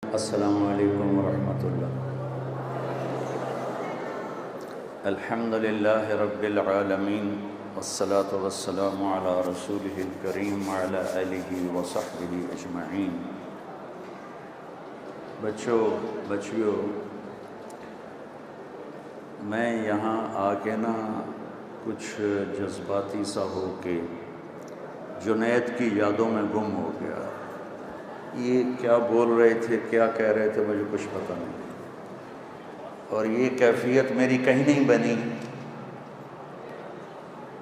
السلام علیکم ورحمۃ اللہ۔ الحمد للہ رب العالمین والصلاة والسلام علی رسولہ الکریم وعلی آلہ وصحبہ اجمعین۔ بچیوں، میں یہاں آ کے کچھ جذباتی سا ہو کے جنید کی یادوں میں گم ہو گیا۔ یہ کیا بول رہے تھے، کیا کہہ رہے تھے، مجھے کچھ پتہ نہیں، اور یہ کیفیت میری کہیں نہیں بنی۔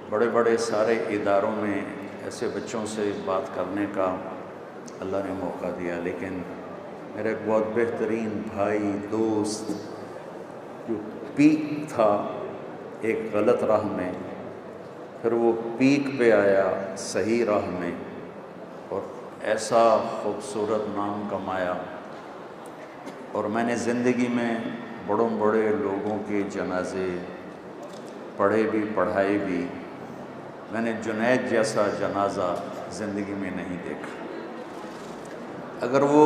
بڑے بڑے سارے اداروں میں ایسے بچوں سے بات کرنے کا اللہ نے موقع دیا، لیکن میرا ایک بہت بہترین بھائی دوست جو پیک تھا ایک غلط راہ میں، پھر وہ پیک پہ آیا صحیح راہ میں اور ایسا خوبصورت نام کمایا۔ اور میں نے زندگی میں بڑے لوگوں کے جنازے پڑھے بھی پڑھائے بھی، میں نے جنید جیسا جنازہ زندگی میں نہیں دیکھا۔ اگر وہ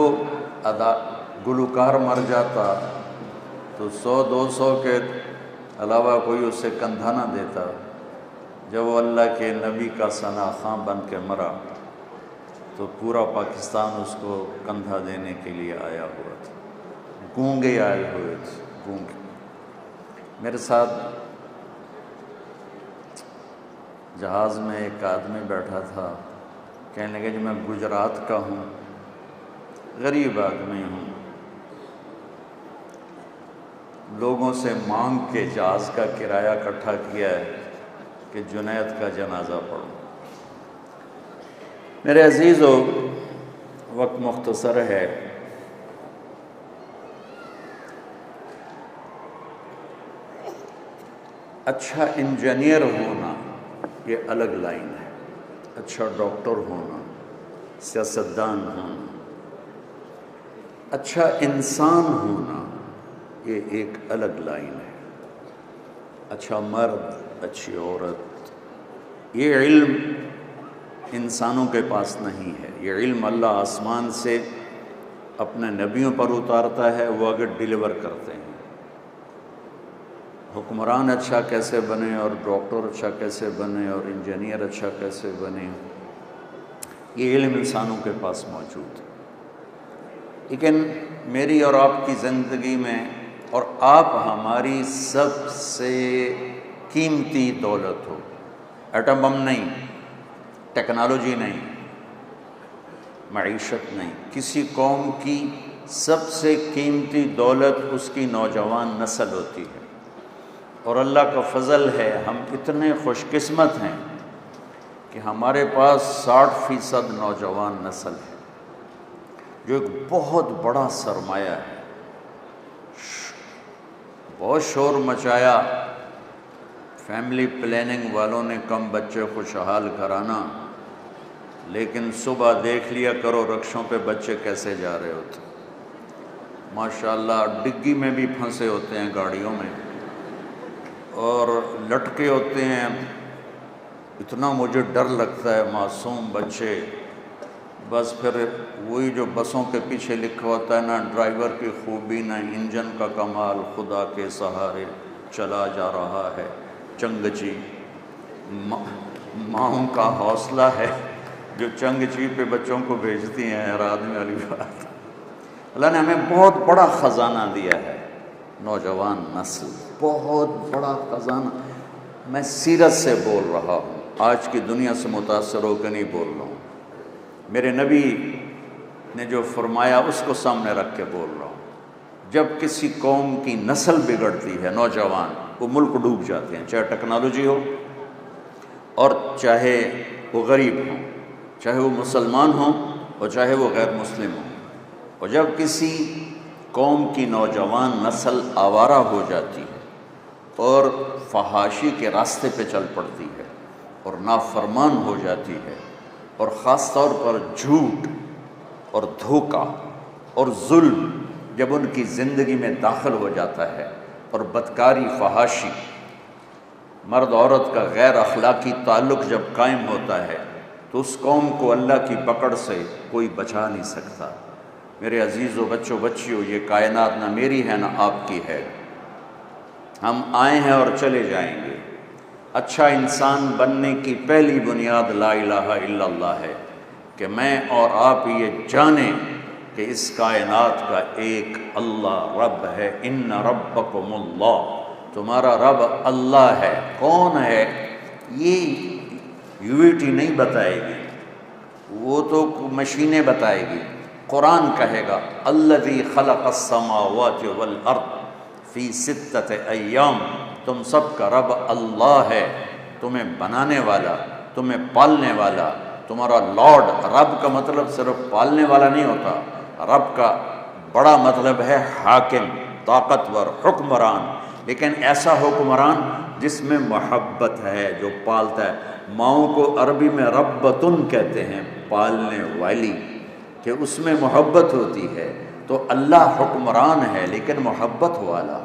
گلوکار مر جاتا تو 100-200 کے علاوہ کوئی اسے کندھا نہ دیتا۔ جب وہ اللہ کے نبی کا ثنا خواں بن کے مرا تو پورا پاکستان اس کو کندھا دینے کے لیے آیا ہوا تھا، گونگے آئے ہوئے تھے، گونگے۔ میرے ساتھ جہاز میں ایک آدمی بیٹھا تھا، کہنے لگے کہ میں گجرات کا ہوں، غریب آدمی ہوں، لوگوں سے مانگ کے جہاز کا کرایہ اکٹھا کیا ہے کہ جنید کا جنازہ پڑھوں۔ میرے عزیزو، وقت مختصر ہے، اچھا انجینئر ہونا یہ الگ لائن ہے، اچھا ڈاکٹر ہونا، سیاستدان ہونا، اچھا انسان ہونا یہ ایک الگ لائن ہے۔ اچھا مرد، اچھی عورت، یہ علم انسانوں کے پاس نہیں ہے۔ یہ علم اللہ آسمان سے اپنے نبیوں پر اتارتا ہے، وہ اگر ڈیلیور کرتے ہیں۔ حکمران اچھا کیسے بنے اور ڈاکٹر اچھا کیسے بنے اور انجینئر اچھا کیسے بنے، یہ علم انسانوں کے پاس موجود ہے۔ لیکن میری اور آپ کی زندگی میں، اور آپ ہماری سب سے قیمتی دولت ہو، ایٹم بم نہیں، ٹیکنالوجی نہیں، معیشت نہیں، کسی قوم کی سب سے قیمتی دولت اس کی نوجوان نسل ہوتی ہے۔ اور اللہ کا فضل ہے، ہم اتنے خوش قسمت ہیں کہ ہمارے پاس 60% نوجوان نسل ہے، جو ایک بہت بڑا سرمایہ ہے۔ بہت شور مچایا فیملی پلاننگ والوں نے، کم بچے خوشحال گھرانہ، لیکن صبح دیکھ لیا کرو رکشوں پہ بچے کیسے جا رہے ہوتے، ماشاءاللہ ڈگی میں بھی پھنسے ہوتے ہیں گاڑیوں میں اور لٹکے ہوتے ہیں۔ اتنا مجھے ڈر لگتا ہے، معصوم بچے، بس پھر وہی جو بسوں کے پیچھے لکھا ہوتا ہے، نہ ڈرائیور کی خوبی نہ انجن کا کمال، خدا کے سہارے چلا جا رہا ہے چنگچی، ماؤں کا حوصلہ ہے جو چنگچی پہ بچوں کو بھیجتی ہیں، حیران والی بات۔ اللہ نے ہمیں بہت بڑا خزانہ دیا ہے، نوجوان نسل، بہت بڑا خزانہ۔ میں سیرت سے بول رہا ہوں، آج کی دنیا سے متاثر ہو کے نہیں بول رہا ہوں، میرے نبی نے جو فرمایا اس کو سامنے رکھ کے بول رہا ہوں۔ جب کسی قوم کی نسل بگڑتی ہے، نوجوان، وہ ملک ڈوب جاتے ہیں، چاہے ٹیکنالوجی ہو اور چاہے وہ غریب ہوں، چاہے وہ مسلمان ہوں اور چاہے وہ غیر مسلم ہوں۔ اور جب کسی قوم کی نوجوان نسل آوارہ ہو جاتی ہے اور فحاشی کے راستے پہ چل پڑتی ہے اور نافرمان ہو جاتی ہے، اور خاص طور پر جھوٹ اور دھوکہ اور ظلم جب ان کی زندگی میں داخل ہو جاتا ہے، اور بدکاری، فحاشی، مرد عورت کا غیر اخلاقی تعلق جب قائم ہوتا ہے، تو اس قوم کو اللہ کی پکڑ سے کوئی بچا نہیں سکتا۔ میرے عزیزوں، بچوں، بچیوں، یہ کائنات نہ میری ہے نہ آپ کی ہے، ہم آئے ہیں اور چلے جائیں گے۔ اچھا انسان بننے کی پہلی بنیاد لا الہ الا اللہ ہے کہ میں اور آپ یہ جانیں کہ اس کائنات کا ایک اللہ رب ہے۔ ان ربکم اللہ، تمہارا رب اللہ ہے۔ کون ہے؟ یہ یوٹی نہیں بتائے گی، وہ تو مشینیں بتائے گی۔ قرآن کہے گا الذی خلق السماوات والارض فی ستۃ ایام، تم سب کا رب اللہ ہے، تمہیں بنانے والا، تمہیں پالنے والا، تمہارا لارڈ۔ رب کا مطلب صرف پالنے والا نہیں ہوتا، رب کا بڑا مطلب ہے حاکم، طاقتور، حکمران، لیکن ایسا حکمران جس میں محبت ہے، جو پالتا ہے۔ ماؤں کو عربی میں ربتن کہتے ہیں، پالنے والی، کہ اس میں محبت ہوتی ہے۔ تو اللہ حکمران ہے لیکن محبت والا،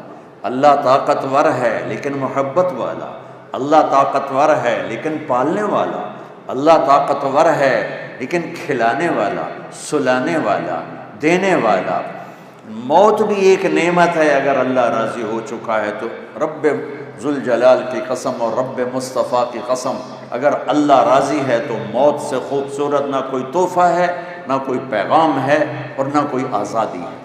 اللہ طاقتور ہے لیکن محبت والا، اللہ طاقتور ہے لیکن پالنے والا، اللہ طاقتور ہے لیکن کھلانے والا، سلانے والا، دینے والا۔ موت بھی ایک نعمت ہے اگر اللہ راضی ہو چکا ہے تو۔ رب ذوالجلال کی قسم اور رب مصطفیٰ کی قسم، اگر اللہ راضی ہے تو موت سے خوبصورت نہ کوئی تحفہ ہے، نہ کوئی پیغام ہے، اور نہ کوئی آزادی ہے۔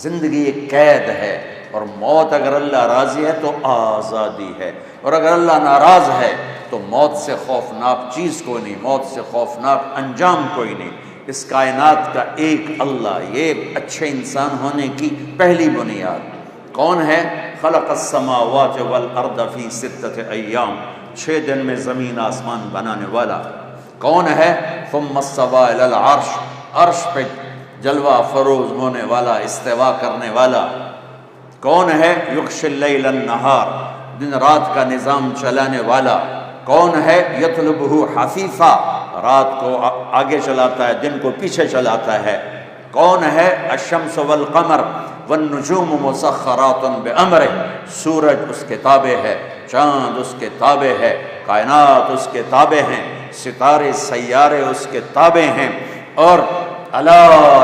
زندگی ایک قید ہے، اور موت اگر اللہ راضی ہے تو آزادی ہے، اور اگر اللہ ناراض ہے تو موت سے خوفناک چیز کوئی نہیں، موت سے خوفناک انجام کوئی نہیں۔ اس کائنات کا ایک اللہ، یہ اچھے انسان ہونے کی پہلی بنیاد۔ کون ہے؟ خلق السماوات والارض فی ستۃ ایام، 6 دن میں زمین آسمان بنانے والا۔ کون ہے؟ ثم استوى الی العرش، عرش پہ جلوہ فروز ہونے والا، استوا کرنے والا۔ کون ہے؟ یغشی اللیل النہار، دن رات کا نظام چلانے والا۔ کون ہے؟ یطلبہ حثیثا، رات کو آگے چلاتا ہے، دن کو پیچھے چلاتا ہے۔ کون ہے؟ الشمس والقمر والنجوم مسخرات بامرہ، سورج اس کے تابع ہے، چاند اس کے تابع ہے، کائنات اس کے تابع ہیں، ستارے سیارے اس کے تابع ہیں۔ اور الا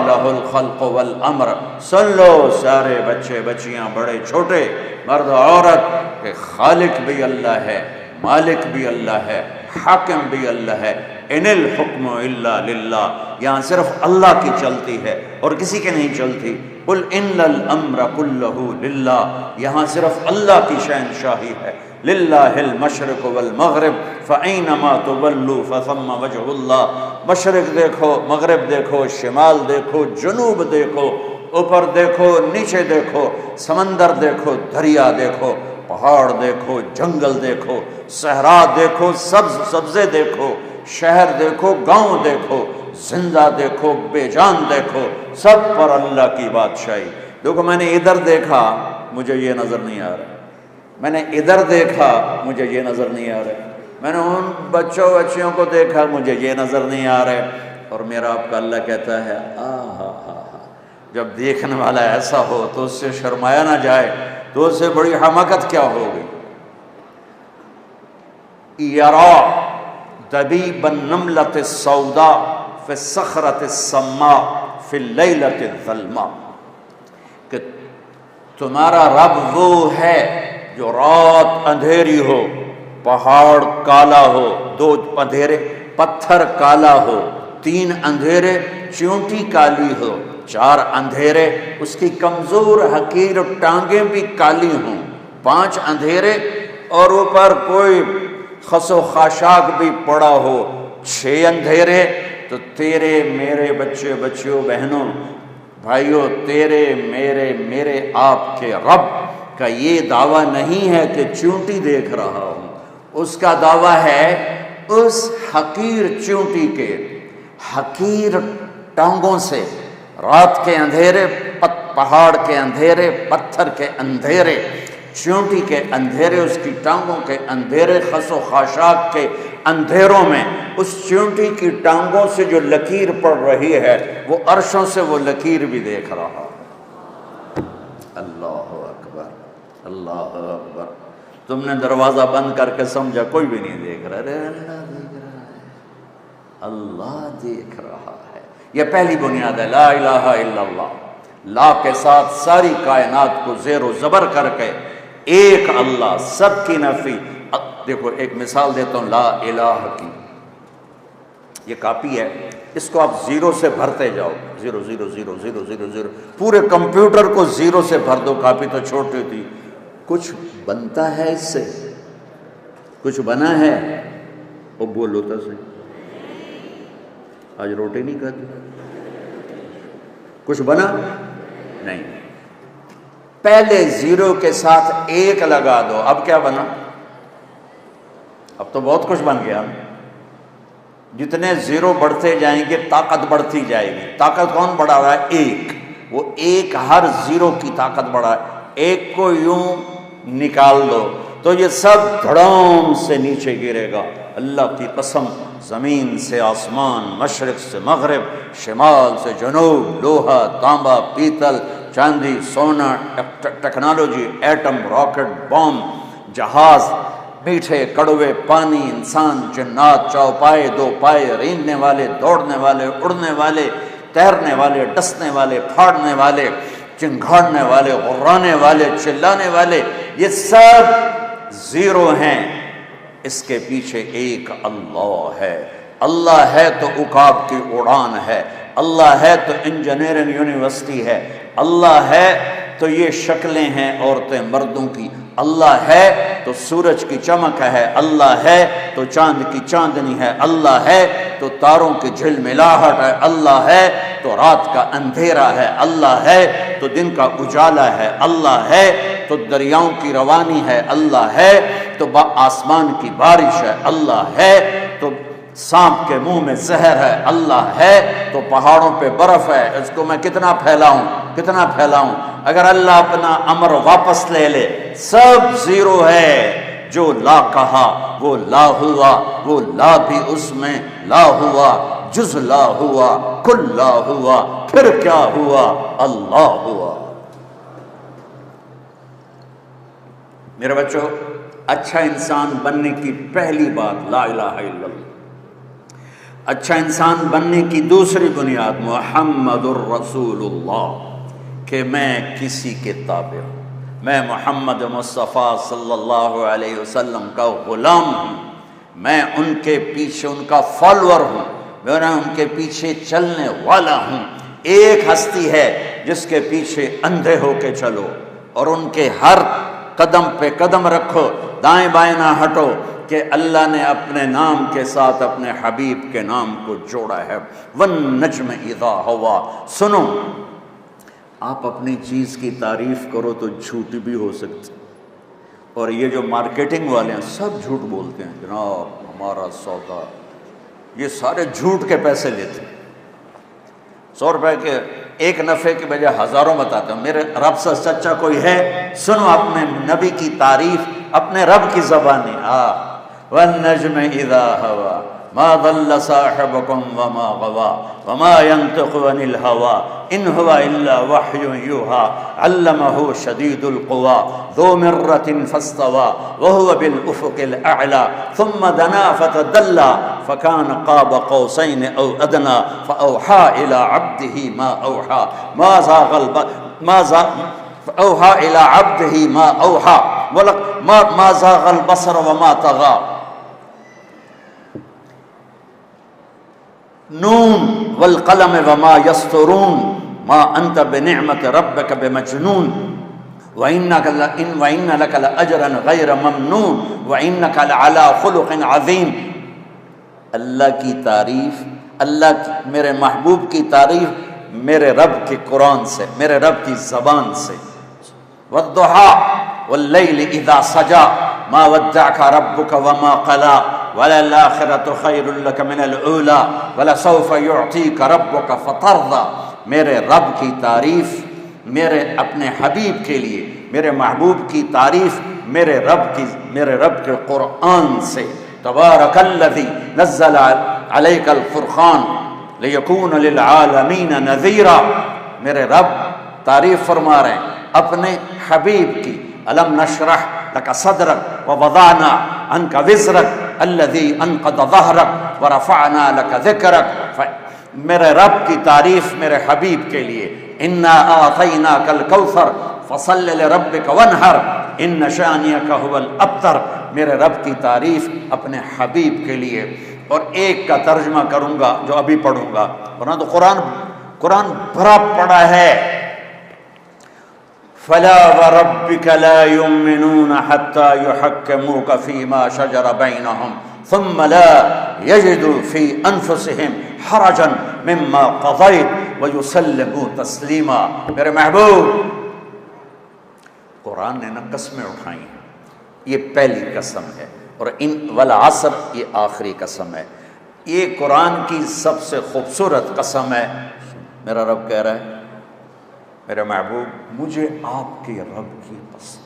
لہ الخلق والامر، سن لو سارے بچے بچیاں، بڑے چھوٹے، مرد عورت، کہ خالق بھی اللہ ہے، مالک بھی اللہ ہے، حاکم بھی اللہ ہے۔ ان الحکم الا للہ، یہاں صرف اللہ کی چلتی ہے اور کسی کے نہیں چلتی۔ قل ان الامر کلہ للہ، یہاں صرف اللہ کی شہنشاہی ہے۔ للہ المشرق والمغرب فأینما تولوا فثم وجہ اللہ، مشرق دیکھو، مغرب دیکھو، شمال دیکھو، جنوب دیکھو، اوپر دیکھو، نیچے دیکھو، سمندر دیکھو، دریا دیکھو، پہاڑ دیکھو، جنگل دیکھو، صحرا دیکھو، سبز سبزے دیکھو، شہر دیکھو، گاؤں دیکھو، زندہ دیکھو، بے جان دیکھو، سب پر اللہ کی بادشاہی۔ دیکھو میں نے ادھر دیکھا، مجھے یہ نظر نہیں آ رہا، میں نے ادھر دیکھا، مجھے یہ نظر نہیں آ رہا، میں نے ان بچوں بچیوں کو دیکھا، مجھے یہ نظر نہیں آ رہے، اور میرا آپ کا اللہ کہتا ہے جب دیکھنے والا ایسا ہو تو اس سے شرمایا نہ جائے تو اس سے بڑی حماقت کیا ہوگی۔ یرا دبیب النملۃ السوداء فی الصخرۃ السماء فی اللیلۃ الظلماء، کہ تمہارا رب وہ ہے جو رات اندھیری ہو، پہاڑ کالا ہو، 2 اندھیرے، پتھر کالا ہو، 3 اندھیرے، چیونٹی کالی ہو، 4 اندھیرے، اس کی کمزور حقیر ٹانگیں بھی کالی ہوں، 5 اندھیرے، اور اوپر کوئی خس و خاشاک بھی پڑا ہو، 6 اندھیرے۔ تو تیرے میرے بچے بچیوں بہنوں بھائیوں، تیرے میرے آپ کے رب کا یہ دعویٰ نہیں ہے کہ چونٹی دیکھ رہا ہوں، اس کا دعویٰ ہے اس حقیر چونٹی کے، حقیر ٹانگوں سے، رات کے اندھیرے، پہاڑ کے اندھیرے، پتھر کے اندھیرے، چونٹی کے اندھیرے، اس کی ٹانگوں کے اندھیرے، خس و خاشاک کے اندھیروں میں اس چونٹی کی ٹانگوں سے جو لکیر پڑ رہی ہے وہ عرشوں سے وہ لکیر بھی دیکھ رہا ہے۔ اللہ اکبر، اللہ اکبر۔ تم نے دروازہ بند کر کے سمجھا کوئی بھی نہیں دیکھ رہا، ارے اللہ دیکھ رہا ہے، اللہ دیکھ رہا ہے۔ یہ پہلی بنیاد ہے، لا الہ الا اللہ، لا کے ساتھ ساری کائنات کو زیر و زبر کر کے ایک اللہ، سب کی نفی۔ دیکھو ایک مثال دیتا ہوں لا الہ کی، یہ کاپی ہے، اس کو آپ زیرو سے بھرتے جاؤ، zero zero zero zero zero zero, پورے کمپیوٹر کو زیرو سے بھر دو، کاپی تو چھوٹی تھی، کچھ بنتا ہے اس سے؟ کچھ بنا ہے؟ وہ بولو تو صحیح، آج روٹی نہیں کھاتی؟ کچھ بنا نہیں۔ پہلے زیرو کے ساتھ ایک لگا دو، اب کیا بنا؟ اب تو بہت کچھ بن گیا۔ جتنے زیرو بڑھتے جائیں گے طاقت بڑھتی جائے گی۔ طاقت کون بڑھا رہا ہے؟ ایک۔ وہ ایک ہر زیرو کی طاقت بڑھا ہے۔ ایک کو یوں نکال دو تو یہ سب دھڑام سے نیچے گرے گا۔ اللہ کی قسم، زمین سے آسمان، مشرق سے مغرب، شمال سے جنوب، لوہا، تانبا، پیتل، چاندی، سونا، ٹیکنالوجی، ایٹم، راکٹ، بم، جہاز، میٹھے کڑوے پانی، انسان، جنات، چوپائے، دو پائے، رینگنے والے، دوڑنے والے، اڑنے والے، تیرنے والے، ڈسنے والے، پھاڑنے والے، چنگھاڑنے والے، غرانے والے، چلانے والے، یہ سب زیرو ہیں۔ اس کے پیچھے ایک اللہ ہے۔ اللہ ہے تو عقاب کی اڑان ہے، اللہ ہے تو انجینئرنگ یونیورسٹی ہے، اللہ ہے تو یہ شکلیں ہیں عورتیں مردوں کی، اللہ ہے تو سورج کی چمک ہے، اللہ ہے تو چاند کی چاندنی ہے، اللہ ہے تو تاروں کی جھلملاہٹ ہے، اللہ ہے تو رات کا اندھیرا ہے، اللہ ہے تو دن کا اجالا ہے، اللہ ہے تو دریاؤں کی روانی ہے، اللہ ہے تو آسمان کی بارش ہے، اللہ ہے تو سانپ کے منہ میں زہر ہے، اللہ ہے تو پہاڑوں پہ برف ہے۔ اس کو میں کتنا پھیلاؤں؟ اگر اللہ اپنا امر واپس لے لے، سب زیرو ہے۔ جو لا کہا وہ لا ہوا، وہ لا بھی اس میں لا ہوا، جز لا ہوا، کل لا ہوا، پھر کیا ہوا؟ اللہ ہوا۔ میرے بچوں، اچھا انسان بننے کی پہلی بات لا الہ الا اللہ۔ اچھا انسان بننے کی دوسری بنیاد محمد الرسول اللہ، کہ میں کسی کے تابع ہوں، میں محمد مصطفیٰ صلی اللہ علیہ وسلم کا غلام ہوں، میں ان کے پیچھے ان کا فالوور ہوں، میں ان کے پیچھے چلنے والا ہوں۔ ایک ہستی ہے جس کے پیچھے اندھے ہو کے چلو اور ان کے ہر قدم پہ قدم رکھو، دائیں بائیں نہ ہٹو، کہ اللہ نے اپنے نام کے ساتھ اپنے حبیب کے نام کو جوڑا ہے۔ وَالنَّجْمِ اِذَا ہوا۔ سنو، آپ اپنی چیز کی تعریف کرو تو جھوٹ بھی ہو سکتی، اور یہ جو مارکیٹنگ والے ہیں سب جھوٹ بولتے ہیں، جناب ہمارا سودا، یہ سارے جھوٹ کے پیسے لیتے ہیں۔ 100 روپے کے ایک نفع کے بجائے ہزاروں بتاتے ہیں۔ میرے رب سے سچا کوئی ہے؟ سنو اپنے نبی کی تعریف اپنے رب کی زبانی۔ وَالنَّجْمِ إِذَا هَوَى مَا ضَلَّ صَاحِبُكُمْ وَمَا غَوَى وَمَا يَنطِقُ عَنِ الْهَوَى إِنْ هُوَ إِلَّا وَحْيٌ يُوحَى عَلَّمَهُ شَدِيدُ الْقُوَى ذُو مِرَّةٍ فَاسْتَوَى وَهُوَ بِالْأُفُقِ الْأَعْلَى ثُمَّ دَنَا فَتَدَلَّى فَكَانَ قَابَ قَوْسَيْنِ أَوْ أَدْنَى فَأَوْحَى إِلَى عَبْدِهِ مَا أَوْحَى أوحى إلى عبده ما أوحى ما زاغ البصر وما طغى نون والقلم وما يسطرون ما أنت بنعمة ربك بمجنون وإن لك لأجرا غير ممنون وإنك لعلى خلق عظيم۔ اللہ کی تعریف، اللہ کی، میرے محبوب کی تعریف میرے رب کے قرآن سے، میرے رب کی زبان سے۔ والضحى والليل إذا سجى ما ودعك ربك وما قلى وللآخرة خير لك من الأولى ولسوف يعطيك ربك فترضى۔ میرے رب کی تعریف میرے اپنے حبیب کے لیے، میرے محبوب کی تعریف میرے رب کے قرآن سے۔ تبارک الذی نزل علیک الفرقان لیکون للعالمین نذیرا۔ میرے رب تعریف فرما رہے ہیں اپنے حبیب کی۔ الم نشرح لک صدرک ووضعنا عنک وزرک الذی انقض ظہرک ورفعنا لک ذکرک میرے رب کی تعریف میرے حبیب کے لیے، انا اعطیناک الکوثر فصل لربک وانحر ان شانئک ھو الابتر، میرے رب کی تعریف اپنے حبیب کے لیے۔ اور ایک کا ترجمہ کروں گا جو ابھی پڑھوں گا، ورنہ تو قرآن بھرا پڑا ہے۔ فلا وربک لا یؤمنون حتی یحکموک فیما شجر بینہم ثم لا یجدوا فی انفسہم حرجا مما قضیت ویسلموا تسلیما۔ میرے محبوب، قرآن نے نا قسمیں اٹھائی ہیں، یہ پہلی قسم ہے، اور ان والعصر یہ آخری قسم ہے۔ یہ قرآن کی سب سے خوبصورت قسم ہے۔ میرا رب کہہ رہا ہے، میرے محبوب مجھے آپ کے رب کی قسم،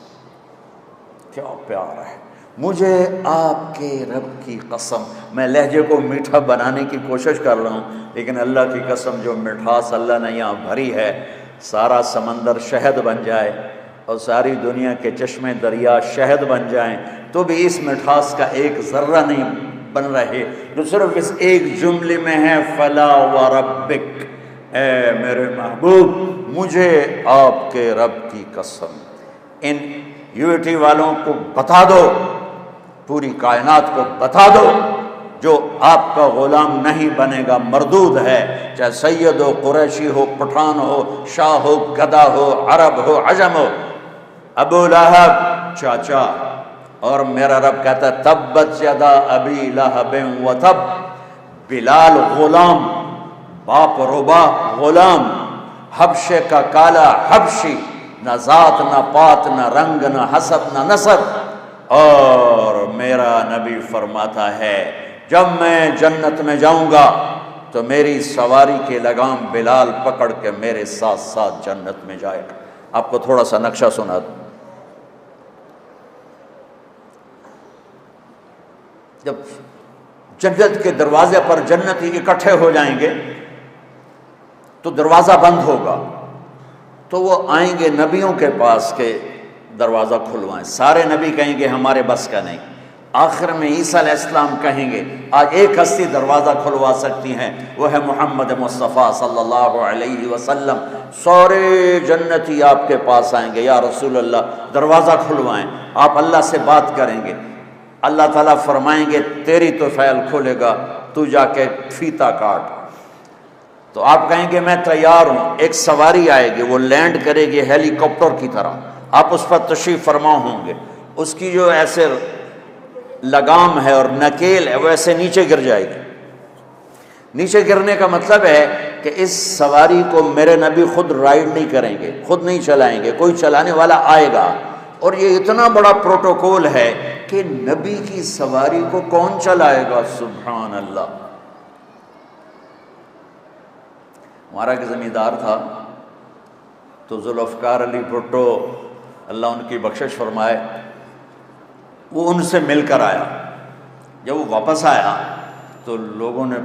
کیا پیار ہے، مجھے آپ کے رب کی قسم۔ میں لہجے کو میٹھا بنانے کی کوشش کر رہا ہوں، لیکن اللہ کی قسم جو مٹھاس اللہ نے یہاں بھری ہے، سارا سمندر شہد بن جائے اور ساری دنیا کے چشمے دریا شہد بن جائیں تو بھی اس مٹھاس کا ایک ذرہ نہیں بن رہے جو صرف اس ایک جملے میں ہے، فلا وربک، اے میرے محبوب مجھے آپ کے رب کی قسم۔ ان یونٹی والوں کو بتا دو، پوری کائنات کو بتا دو، جو آپ کا غلام نہیں بنے گا مردود ہے، چاہے سید ہو، قریشی ہو، پٹھان ہو، شاہ ہو، گدھا ہو، عرب ہو، عجم ہو۔ ابو لہب چاچا، اور میرا رب کہتا ہے تبت یدا ابی لہب و تب، بلال غلام، باپ ربا غلام، حبشے کا کالا حبشی، نہ ذات نہ پات نہ رنگ نہ حسب نہ نسب۔ اور میرا نبی فرماتا ہے جب میں جنت میں جاؤں گا تو میری سواری کے لگام بلال پکڑ کے میرے ساتھ ساتھ جنت میں جائے گا۔ آپ کو تھوڑا سا نقشہ سنا دوں۔ جب جنت کے دروازے پر جنتی اکٹھے ہو جائیں گے تو دروازہ بند ہوگا، تو وہ آئیں گے نبیوں کے پاس کہ دروازہ کھلوائیں۔ سارے نبی کہیں گے ہمارے بس کا نہیں۔ آخر میں عیسیٰ علیہ السلام کہیں گے آج ایک ہستی دروازہ کھلوا سکتی ہیں، وہ ہے محمد مصطفیٰ صلی اللہ علیہ وسلم۔ سارے جنتی آپ کے پاس آئیں گے، یا رسول اللہ دروازہ کھلوائیں، آپ اللہ سے بات کریں گے۔ اللہ تعالیٰ فرمائیں گے تیری تو فعل کھولے گا، تو جا کے فیتا کاٹ۔ تو آپ کہیں گے میں تیار ہوں۔ ایک سواری آئے گی، وہ لینڈ کرے گی ہیلی کاپٹر کی طرح، آپ اس پر تشریف فرما ہوں گے، اس کی جو ایسے لگام ہے اور نکیل ہے وہ ایسے نیچے گر جائے گی۔ نیچے گرنے کا مطلب ہے کہ اس سواری کو میرے نبی خود رائڈ نہیں کریں گے، خود نہیں چلائیں گے، کوئی چلانے والا آئے گا۔ اور یہ اتنا بڑا پروٹوکول ہے کہ نبی کی سواری کو کون چلائے گا؟ سبحان اللہ۔ ہمارا ایک زمیندار تھا تو ذوالفقار علی بھٹو اللہ ان کی بخشش فرمائے، وہ ان سے مل کر آیا۔ جب وہ واپس آیا تو لوگوں نے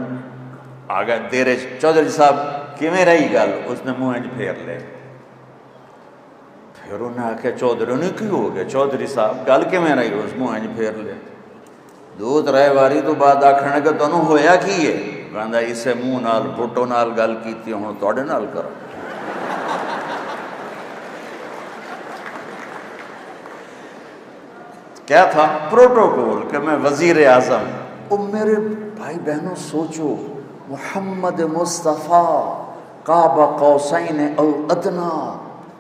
آگے دیرے چودھری صاحب کیویں رہی گل، اس نے منہ انج پھیر لے۔ پھر انہیں آکھیا چودھری نے کی ہو گیا؟ چودھری صاحب گل کیویں رہی؟ اس منہ انج پھیر لے۔ دو ترے واری تو بعد آکھنے کہ تانوں ہویا کی ہے؟ کہندا اسے منہ نال بھٹو نال گل کیتی، ہن تواڈے نال کرو۔ کیا تھا؟ پروٹوکول کہ میں وزیر اعظم۔ او میرے بھائی بہنوں سوچو، محمد مصطفیٰ قاب قوسین او ادنا،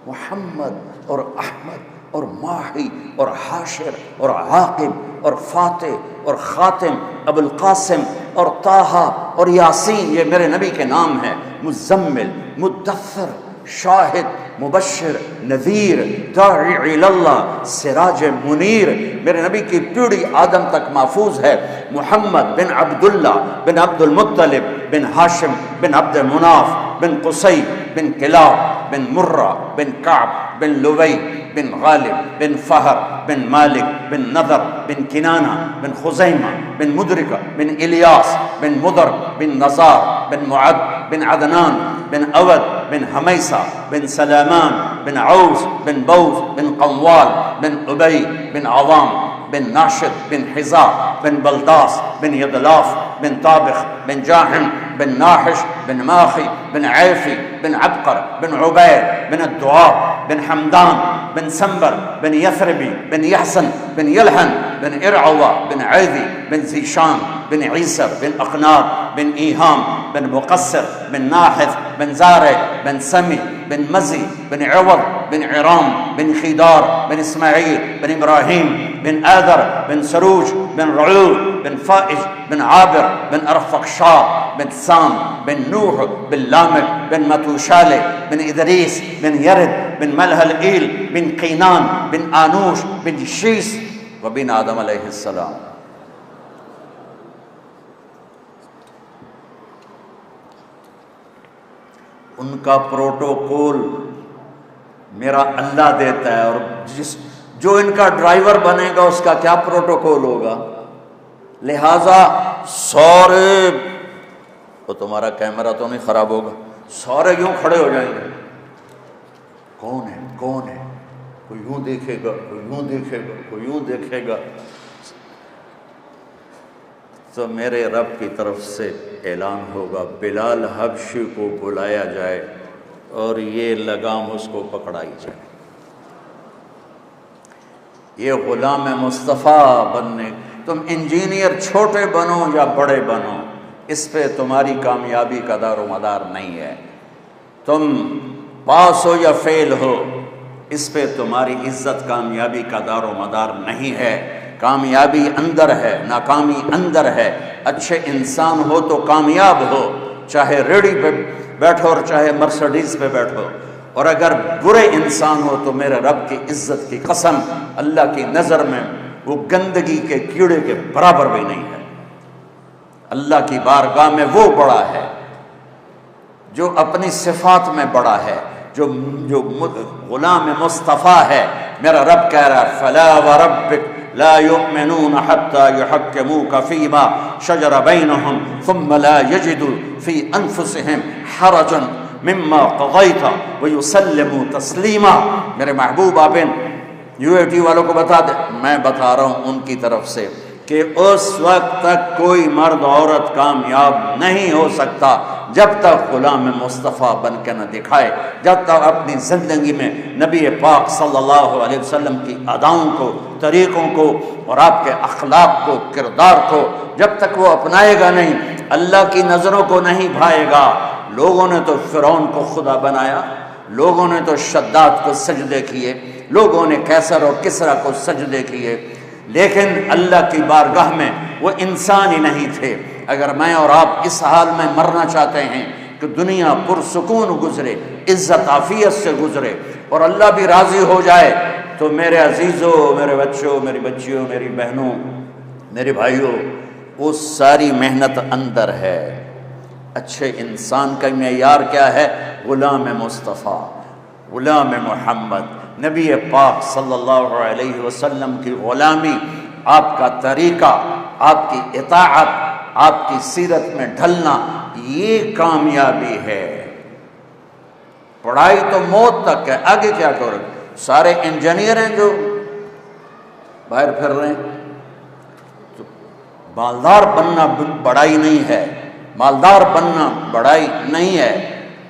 محمد اور احمد اور ماہی اور حاشر اور عاقب اور فاتح اور خاتم، ابو القاسم اور طٰہٰ اور یاسین، یہ میرے نبی کے نام ہیں۔ مزمل، مدثر، شاہد، مبشر، نذیر، داعی اللہ، سراج منیر، میرے نبی کی پیڑھی آدم تک محفوظ ہے۔ محمد بن عبداللہ بن عبد المطلب بن ہاشم بن عبد مناف بن قصی بن کلاب بن مرہ بن کعب بن لوی بن غالب بن فہر بن مالک بن نضر بن کنانہ بن خزیمہ بن مدرکہ بن الیاس بن مدر بن نزار بن معد بن عدنان بن اود بن حمیسہ بن سلامان بن عوس بن بوز بن قوال بن ابی بن عوام بن ناشد بن حذاء بن بلداس بن يدلاف بن طابخ بن جاحم بن ناحش بن ماخي بن عيفي بن عبقر بن عبيد بن الدعاب بن حمدان بن سنبر بن يثربي بن يحسن بن يلحن بن إرعوة بن عيذي بن زيشان بن عيسر بن أقناد بن إيهام بن مقصر بن ناحث بن زارع بن سمي بن مزي بن عوض بن عرام بن خيدار بن إسماعيل بن إبراهيم بن آذر بن سروج بن رعول بن فائج بن عابر بن أرفقشاد بن سام بن نوح بن لامك بن متوشالة بن إدريس بن يرد بن ملهلئيل بن قينان بن آنوش بن شيس وبن آدم علیہ السلام. ان کا پروٹوکول میرا اللہ دیتا ہے، اور جو ان کا ڈرائیور بنے گا اس کا کیا پروٹوکول ہوگا. لہذا سارے، وہ تمہارا کیمرہ تو نہیں خراب ہوگا، سارے یوں کھڑے ہو جائیں گے، کون ہے کون ہے، کوئی یوں دیکھے گا، کوئی یوں دیکھے گا، کوئی یوں دیکھے گا. تو میرے رب کی طرف سے اعلان ہوگا بلال حبشی کو بلایا جائے اور یہ لگام اس کو پکڑائی جائے. یہ غلام مصطفیٰ بننے، تم انجینئر چھوٹے بنو یا بڑے بنو، اس پہ تمہاری کامیابی کا دار و مدار نہیں ہے. تم پاس ہو یا فیل ہو، اس پہ تمہاری عزت کامیابی کا دار و مدار نہیں ہے. کامیابی اندر ہے، ناکامی اندر ہے. اچھے انسان ہو تو کامیاب ہو، چاہے ریڑھی پہ بیٹھو اور چاہے مرسڈیز پہ بیٹھو. اور اگر برے انسان ہو تو میرے رب کی عزت کی قسم، اللہ کی نظر میں وہ گندگی کے کیڑے کے برابر بھی نہیں ہے. اللہ کی بارگاہ میں وہ بڑا ہے جو اپنی صفات میں بڑا ہے، جو غلام مصطفیٰ ہے. میرا رب کہہ رہا ہے فلا وربک لا يؤمنون حتى يحكموك فيما شجر بينهم ثم لا يجدوا في انفسهم حرجا مما قضيت ويسلموا تسلیما. میرے محبوب آپ یو اے ٹی والوں کو بتا دیں، میں بتا رہا ہوں ان کی طرف سے، کہ اس وقت تک کوئی مرد عورت کامیاب نہیں ہو سکتا جب تک غلام مصطفیٰ بن کے نہ دکھائے، جب تک اپنی زندگی میں نبی پاک صلی اللہ علیہ وسلم کی اداؤں کو، طریقوں کو اور آپ کے اخلاق کو، کردار کو جب تک وہ اپنائے گا نہیں، اللہ کی نظروں کو نہیں بھائے گا. لوگوں نے تو فرعون کو خدا بنایا، لوگوں نے تو شداد کو سجدے کیے، لوگوں نے کیسر اور کسرا کو سجدے کیے، لیکن اللہ کی بارگاہ میں وہ انسان ہی نہیں تھے. اگر میں اور آپ اس حال میں مرنا چاہتے ہیں کہ دنیا پرسکون گزرے، عزت عافیت سے گزرے اور اللہ بھی راضی ہو جائے، تو میرے عزیزوں، میرے بچوں، میری بچیوں، میری بہنوں، میرے بھائیوں، وہ ساری محنت اندر ہے. اچھے انسان کا معیار کیا ہے؟ غلام مصطفیٰ، غلام محمد، نبی پاک صلی اللہ علیہ وسلم کی غلامی، آپ کا طریقہ، آپ کی اطاعت، آپ کی سیرت میں ڈھلنا، یہ کامیابی ہے. پڑھائی تو موت تک ہے، آگے کیا کرو؟ سارے انجینئر ہیں جو باہر پھر رہے ہیں. تو مالدار بننا بڑائی نہیں ہے، مالدار بننا بڑائی نہیں ہے،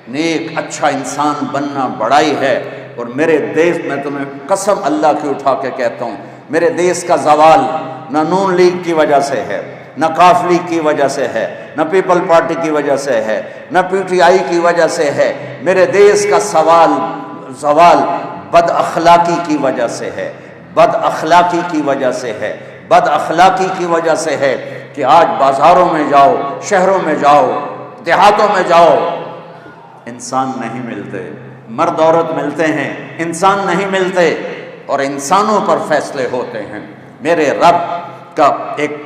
نیک اچھا انسان بننا بڑائی ہے. اور میرے دیش میں تمہیں قسم اللہ کی اٹھا کے کہتا ہوں، میرے دیش کا زوال نہ نون لیگ کی وجہ سے ہے، نہ قاف لیگ کی وجہ سے ہے، نہ پیپل پارٹی کی وجہ سے ہے، نہ پی ٹی آئی کی وجہ سے ہے. میرے دیش کا زوال بد اخلاقی کی وجہ سے ہے، بد اخلاقی کی وجہ سے ہے، بد اخلاقی کی وجہ سے ہے کہ آج بازاروں میں جاؤ، شہروں میں جاؤ، دیہاتوں میں جاؤ، انسان نہیں ملتے. مرد عورت ملتے ہیں، انسان نہیں ملتے، اور انسانوں پر فیصلے ہوتے ہیں. میرے رب کا ایک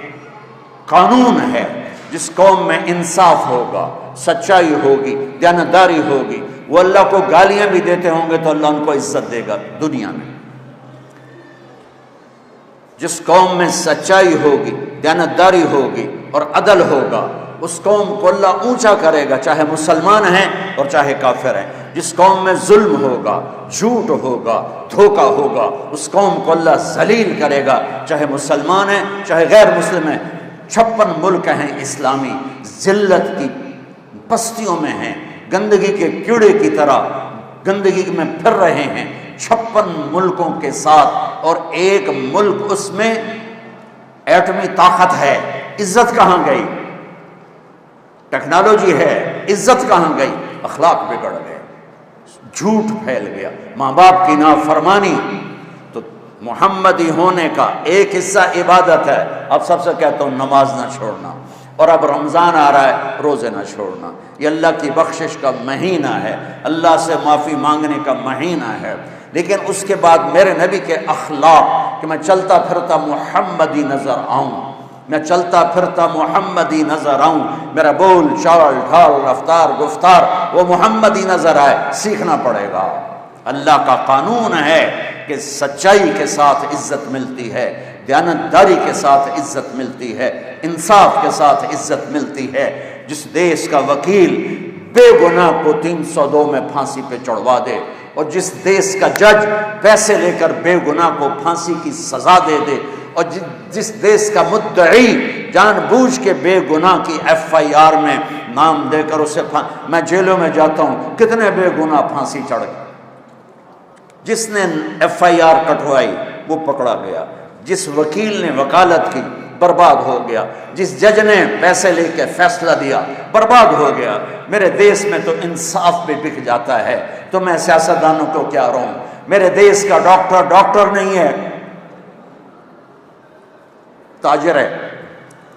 قانون ہے، جس قوم میں انصاف ہوگا، سچائی ہوگی، دیانتداری ہوگی، وہ اللہ کو گالیاں بھی دیتے ہوں گے تو اللہ ان کو عزت دے گا دنیا میں. جس قوم میں سچائی ہوگی، دیانتداری ہوگی اور عدل ہوگا، اس قوم کو اللہ اونچا کرے گا، چاہے مسلمان ہیں اور چاہے کافر ہیں. جس قوم میں ظلم ہوگا، جھوٹ ہوگا، دھوکہ ہوگا، اس قوم کو اللہ ذلیل کرے گا، چاہے مسلمان ہیں چاہے غیر مسلم ہیں۔ 56 ملک ہیں اسلامی، ذلت کی پستیوں میں ہیں، گندگی کے کیڑے کی طرح گندگی میں پھر رہے ہیں 56 ملکوں کے ساتھ، اور ایک ملک اس میں ایٹمی طاقت ہے، عزت کہاں گئی؟ ٹیکنالوجی ہے، عزت کہاں گئی؟ اخلاق بگڑ گئے، جھوٹ پھیل گیا، ماں باپ کی نافرمانی۔ تو محمدی ہونے کا ایک حصہ عبادت ہے۔ اب سب سے کہتا ہوں نماز نہ چھوڑنا، اور اب رمضان آ رہا ہے، روزے نہ چھوڑنا۔ یہ اللہ کی بخشش کا مہینہ ہے، اللہ سے معافی مانگنے کا مہینہ ہے، لیکن اس کے بعد میرے نبی کے اخلاق کہ میں چلتا پھرتا محمدی نظر آؤں، میں چلتا پھرتا محمدی نظر آؤں، میرا بول چال ڈھال رفتار گفتار وہ محمدی نظر آئے، سیکھنا پڑے گا۔ اللہ کا قانون ہے کہ سچائی کے ساتھ عزت ملتی ہے، دیانتداری کے ساتھ عزت ملتی ہے، انصاف کے ساتھ عزت ملتی ہے۔ جس دیش کا وکیل بے گناہ کو 302 میں پھانسی پہ چڑھوا دے، اور جس دیش کا جج پیسے لے کر بے گناہ کو پھانسی کی سزا دے دے، اور جس دیش کا مدعی جان بوجھ کے بے گناہ کی FIR میں نام دے کر اسے میں جیلوں میں جاتا ہوں، کتنے بے گناہ پھانسی چڑھ گئے۔ جس نے FIR کٹوائی وہ پکڑا گیا، جس وکیل نے وکالت کی برباد ہو گیا، جس جج نے پیسے لے کے فیصلہ دیا برباد ہو گیا۔ میرے دیش میں تو انصاف بھی بک جاتا ہے، تو میں سیاستدانوں کو کیا رہوں؟ میرے دیش کا ڈاکٹر نہیں ہے، تاجر ہے۔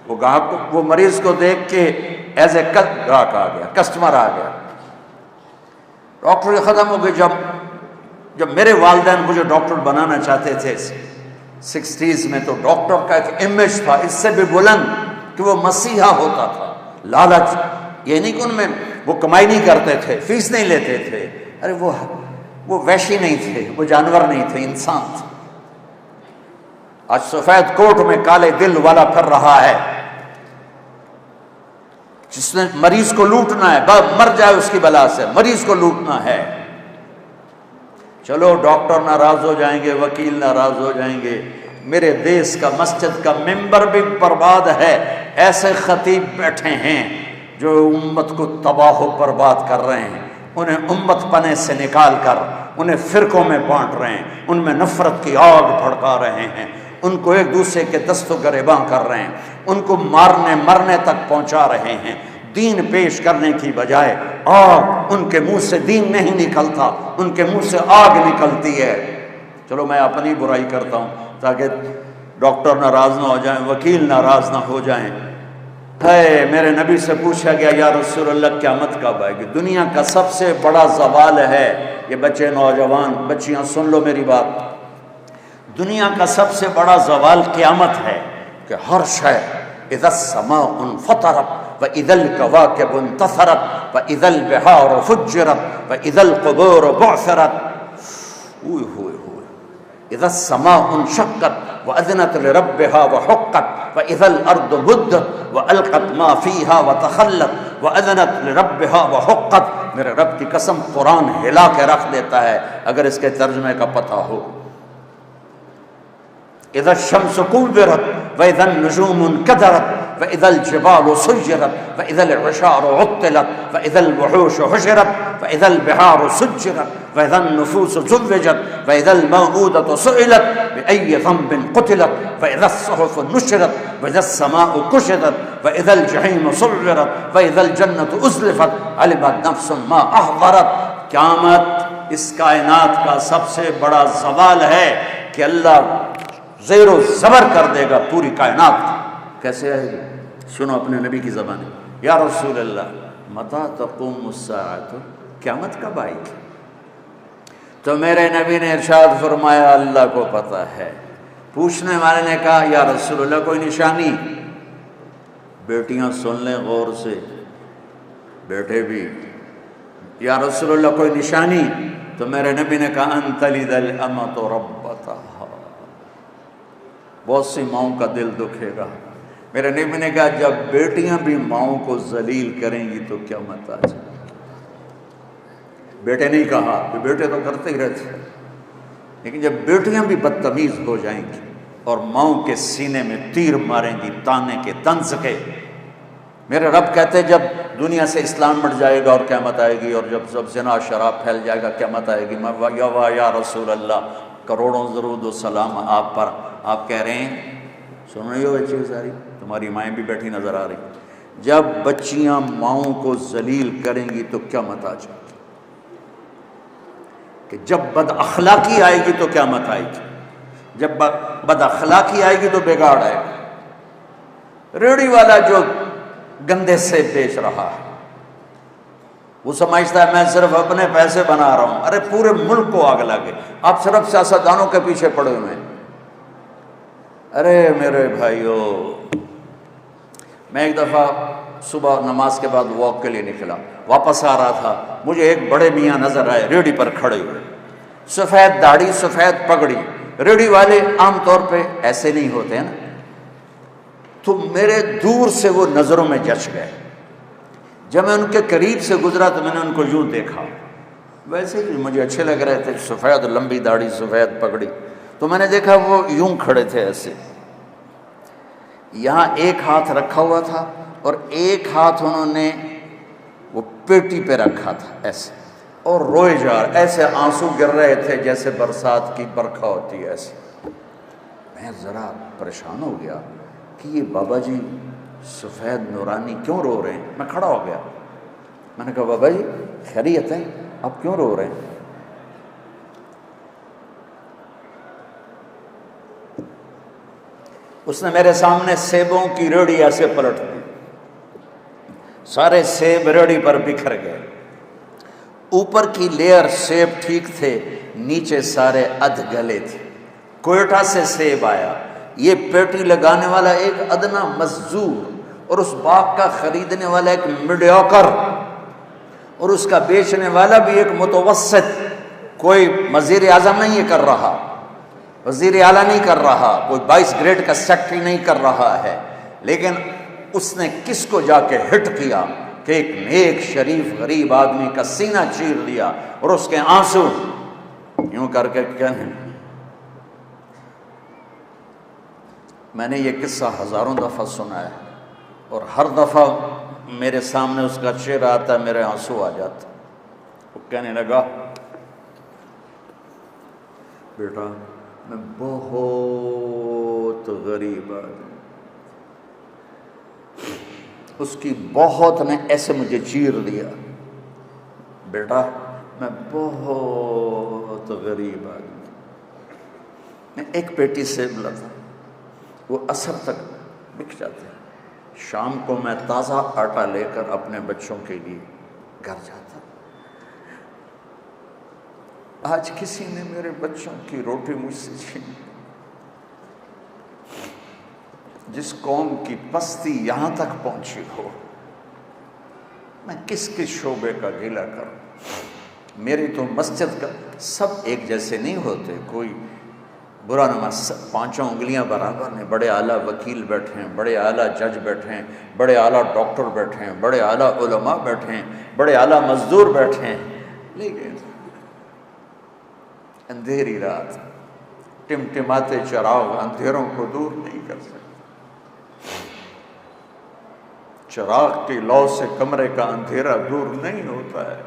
وہ گاہک وہ مریض کو دیکھ کے ایز اے گاہک آ گیا، کسٹمر آ گیا۔ ڈاکٹر ختم ہو گئی۔ جب میرے والدین مجھے ڈاکٹر بنانا چاہتے تھے 60s میں، تو ڈاکٹر کا ایک امیج تھا اس سے بھی بلند کہ وہ مسیحا ہوتا تھا۔ لالچ یہ نہیں کہ ان میں وہ کمائی نہیں کرتے تھے، فیس نہیں لیتے تھے، ارے وہ وحشی نہیں تھے، وہ جانور نہیں تھے، انسان تھے۔ آج سفید کوٹ میں کالے دل والا پھر رہا ہے، جس نے مریض کو لوٹنا ہے، مر جائے اس کی بلا سے، مریض کو لوٹنا ہے۔ چلو ڈاکٹر ناراض ہو جائیں گے، وکیل ناراض ہو جائیں گے، میرے دیش کا مسجد کا ممبر بھی برباد ہے۔ ایسے خطیب بیٹھے ہیں جو امت کو تباہ و برباد کر رہے ہیں، انہیں امت پنے سے نکال کر انہیں فرقوں میں بانٹ رہے ہیں، ان میں نفرت کی آگ بھڑکا رہے ہیں، ان کو ایک دوسرے کے دست و گریباں کر رہے ہیں، ان کو مرنے تک پہنچا رہے ہیں۔ دین پیش کرنے کی بجائے آگ، ان کے منہ سے دین نہیں نکلتا، ان کے منہ سے آگ نکلتی ہے۔ چلو میں اپنی برائی کرتا ہوں تاکہ ڈاکٹر ناراض نہ ہو جائیں، وکیل ناراض نہ ہو جائیں۔ میرے نبی سے پوچھا گیا یا رسول اللہ قیامت کب آئے گی؟ دنیا کا سب سے بڑا زوال ہے، یہ بچے نوجوان بچیاں سن لو میری بات، دنیا کا سب سے بڑا زوال قیامت ہے کہ ہر شے اذا السماء انفطرت وَإِذَا الْكَوَاكِبُ انتَثَرَتْ وَإِذَا الْبِحَارُ فُجِّرَتْ وَإِذَا الْقُبُورُ بُعْثِرَتْ اذا السماء انشقت وأذنت لربها وحقت وإذا الأرض مدت وألقت ما فيها وتخلت وأذنت لربها وحقت۔ میرے رب کی قسم قرآن ہلا کے رکھ دیتا ہے اگر اس کے ترجمے کا پتہ ہو۔ اذا الشمس كورت وإذا النجوم انكدرت وإذا الجبال سيرت وإذا العشار عطلت وإذا الوحوش حشرت وإذا البحار سجرت وإذا النفوس زوجت وإذا الموءودة سئلت بأي ذنب قتلت وإذا الصحف نشرت وإذا السماء كشطت وإذا الجحيم سعرت وإذا الجنة أزلفت علمت نفس ما أحضرت۔ قیامت اس کائنات کا سب سے بڑا زوال ہے کہ اللہ زیر و زبر کر دے گا پوری کائنات۔ کیسے آئے گی؟ سنو اپنے نبی کی زبانی، یا رسول اللہ متی تقوم الساعۃ، قیامت کب آئے گی؟ تو میرے نبی نے ارشاد فرمایا اللہ کو پتہ ہے۔ پوچھنے والے نے کہا یا رسول اللہ کوئی نشانی؟ بیٹیاں سن لیں غور سے، بیٹے بھی، یا رسول اللہ کوئی نشانی؟ تو میرے نبی نے کہا ان تلد الامۃ ربتہا، بہت سی ماؤں کا دل دکھے گا۔ میرے نبی نے کہا جب بیٹیاں بھی ماؤں کو ذلیل کریں گی تو قیامت آ جائے گی۔ بیٹے نہیں کہا کہ بیٹے تو کرتے ہی رہتے، لیکن جب بیٹیاں بھی بدتمیز ہو جائیں گی اور ماؤں کے سینے میں تیر ماریں گی تانے کے طنز کے، میرے رب کہتے جب دنیا سے اسلام مٹ جائے گا اور قیامت آئے گی، اور جب سب زنا شراب پھیل جائے گا قیامت آئے گی، یا رسول اللہ کروڑوں درود و سلام آپ پر، آپ کہہ رہے ہیں سن رہی ہو بچی ساری، تمہاری مائیں بھی بیٹھی نظر آ رہی، جب بچیاں ماؤں کو ذلیل کریں گی تو قیامت آ جائے گی، کہ جب بد اخلاقی آئے گی تو قیامت آئے گی، جب بد اخلاقی آئے گی تو بگاڑ آئے گا۔ ریڑھی والا جو گندے سے بیچ رہا ہے وہ سمجھتا ہے میں صرف اپنے پیسے بنا رہا ہوں، ارے پورے ملک کو آگ لگے، آپ صرف سیاستدانوں کے پیچھے پڑے ہوئے ہیں۔ ارے میرے بھائیو، میں ایک دفعہ صبح نماز کے بعد واک کے لیے نکلا، واپس آ رہا تھا، مجھے ایک بڑے میاں نظر آئے ریڑھی پر کھڑے ہوئے، سفید داڑھی سفید پگڑی، ریڑھی والے عام طور پہ ایسے نہیں ہوتے ہیں نا، تو میرے دور سے وہ نظروں میں جچ گئے، جب میں ان کے قریب سے گزرا تو میں نے ان کو یوں دیکھا، ویسے بھی مجھے اچھے لگ رہے تھے، سفید لمبی داڑھی سفید پگڑی، تو میں نے دیکھا وہ یوں کھڑے تھے ایسے، یہاں ایک ہاتھ رکھا ہوا تھا اور ایک ہاتھ انہوں نے وہ پیٹی پہ رکھا تھا ایسے، اور روئے جا رہے، ایسے آنسو گر رہے تھے جیسے برسات کی برکھا ہوتی ہے ایسے۔ میں ذرا پریشان ہو گیا کہ یہ بابا جی سفید نورانی کیوں رو رہے ہیں؟ میں کھڑا ہو گیا، میں نے کہا بابا جی خیریت ہے، آپ کیوں رو رہے ہیں؟ اس نے میرے سامنے سیبوں کی ریڑھی ایسے پلٹ دی، سارے سیب ریڑھی پر بکھر گئے، اوپر کی لیئر سیب ٹھیک تھے، نیچے سارے ادھ گلے تھے، کوئٹہ سے سیب آیا، یہ پیٹی لگانے والا ایک ادنا مزدور اور اس باغ کا خریدنے والا ایک میڈیوکر اور اس کا بیچنے والا بھی ایک متوسط، کوئی وزیر اعظم نہیں یہ کر رہا، وزیر اعلیٰ نہیں کر رہا، کوئی 22 گریڈ کا سیکٹری نہیں کر رہا ہے، لیکن اس نے کس کو جا کے ہٹ کیا کہ ایک نیک شریف غریب آدمی کا سینہ چیر لیا اور اس کے آنسو یوں کر کے کہنے۔ میں نے یہ قصہ ہزاروں دفعہ سنا ہے اور ہر دفعہ میرے سامنے اس کا چہرہ آتا ہے، میرے آنسو آ جاتے۔ وہ کہنے لگا بیٹا میں بہت غریب آدمی، اس کی بہت نے ایسے مجھے چیر دیا، بیٹا میں بہت غریب آدمی، میں ایک پیٹی سیب لاتا، وہ عصر تک بک جاتے ہیں، شام کو میں تازہ آٹا لے کر اپنے بچوں کے لیے گھر جاتا۔ آج کسی نے میرے بچوں کی روٹی مجھ سے چھین، جس قوم کی پستی یہاں تک پہنچی ہو، میں کس کس شعبے کا گلہ کروں؟ میری تو مسجد کا سب ایک جیسے نہیں ہوتے، کوئی برا نہ، پانچوں انگلیاں برابر ہیں، بڑے اعلیٰ وکیل بیٹھے ہیں، بڑے اعلیٰ جج بیٹھے ہیں، بڑے اعلیٰ ڈاکٹر بیٹھے ہیں، بڑے اعلیٰ علماء بیٹھے ہیں، بڑے اعلیٰ مزدور بیٹھے ہیں، لیکن اندھیری رات ٹمٹماتے چراغ اندھیروں کو دور نہیں کر سکتے، چراغ کی لو سے کمرے کا اندھیرا دور نہیں ہوتا ہے۔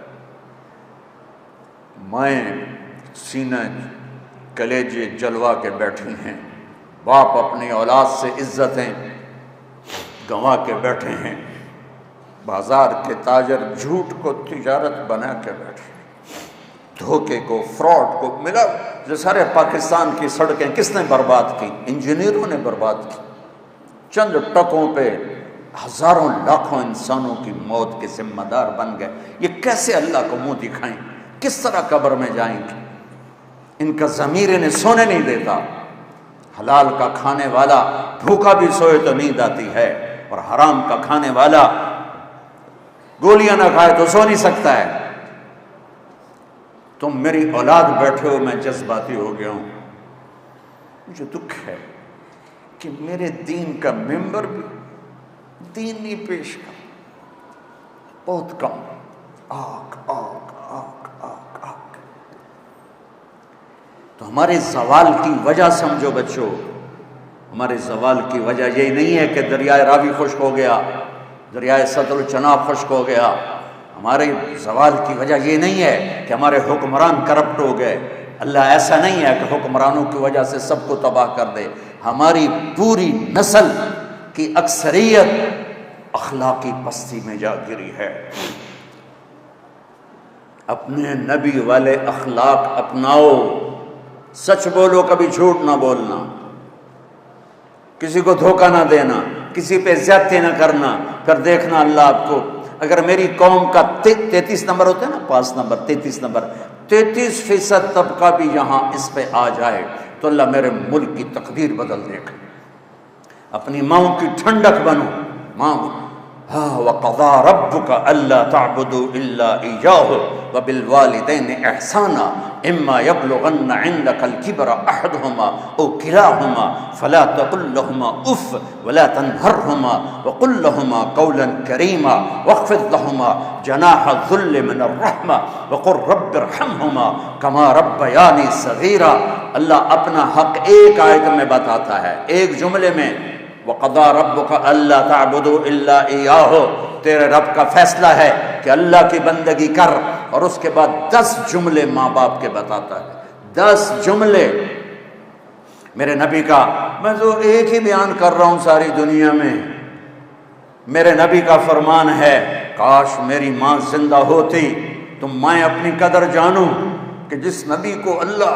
مائیں سینہ کلیجے جلوا کے بیٹھی ہیں، باپ اپنی اولاد سے عزتیں گنوا کے بیٹھے ہیں، بازار کے تاجر جھوٹ کو تجارت بنا کے بیٹھے ہیں، دھوکے کو فراڈ کو ملا۔ جو سارے پاکستان کی سڑکیں کس نے برباد کی؟ انجینئروں نے برباد کی، چند ٹکوں پہ ہزاروں لاکھوں انسانوں کی موت کے ذمہ دار بن گئے۔ یہ کیسے اللہ کو منہ دکھائیں؟ کس طرح قبر میں جائیں گے؟ ان کا ضمیر انہیں سونے نہیں دیتا۔ حلال کا کھانے والا بھوکا بھی سوئے تو نیند آتی ہے، اور حرام کا کھانے والا گولیاں نہ کھائے تو سو نہیں سکتا ہے۔ تم میری اولاد بیٹھے ہو، میں جذباتی ہو گیا ہوں، مجھے دکھ ہے کہ میرے دین کا ممبر بھی دین نہیں پیش کر، بہت کم، آگ آگ آگ آگ۔ تو ہمارے زوال کی وجہ سمجھو بچوں، ہمارے زوال کی وجہ یہی نہیں ہے کہ دریائے راوی خشک ہو گیا، دریائے ستلج چناب خشک ہو گیا۔ ہمارے زوال کی وجہ یہ نہیں ہے کہ ہمارے حکمران کرپٹ ہو گئے۔ اللہ ایسا نہیں ہے کہ حکمرانوں کی وجہ سے سب کو تباہ کر دے۔ ہماری پوری نسل کی اکثریت اخلاقی پستی میں جا گری ہے۔ اپنے نبی والے اخلاق اپناؤ، سچ بولو، کبھی جھوٹ نہ بولنا، کسی کو دھوکہ نہ دینا، کسی پہ زیادتی نہ کرنا، پھر دیکھنا اللہ آپ کو۔ اگر میری قوم کا 33 نمبر ہوتا ہے نا، پاس نمبر 33 نمبر، 33% طبقہ بھی یہاں اس پہ آ جائے تو اللہ میرے ملک کی تقدیر بدل دے گا۔ اپنی ماں کی ٹھنڈک بنو، ماں وَقَضَىٰ رَبُّكَ أَلَّا تَعْبُدُوا إِلَّا إِيَّاهُ وَبِالْوَالِدَيْنِ إِحْسَانًا إِمَّا يَبْلُغَنَّ عِندَكَ الْكِبَرَ أَحَدُهُمَا أَوْ كِلَاهُمَا فَلَا تَقُل لَّهُمَا أُفٍّ وَلَا تَنْهَرْهُمَا وَقُل لَّهُمَا قَوْلًا كَرِيمًا وَاخْفِضْ لَهُمَا جَنَاحَ الذُّلِّ مِنَ الرَّحْمَةِ وَقُل رَّبِّ ارْحَمْهُمَا كَمَا رَبَّيَانِي صَغِيرًا۔ اللہ اپنا حق ایک آیت میں بتاتا ہے، ایک جملے میں، وَقَضَىٰ رَبُّكَ أَلَّا تَعْبُدُوا إِلَّا إِيَّاهُ، تیرے رب کا فیصلہ ہے کہ اللہ کی بندگی کر، اور اس کے بعد 10 جملے ماں باپ کے بتاتا ہے، 10 جملے میرے نبی کا۔ میں تو ایک ہی بیان کر رہا ہوں ساری دنیا میں، میرے نبی کا فرمان ہے، کاش میری ماں زندہ ہوتی تو میں اپنی قدر جانوں کہ جس نبی کو اللہ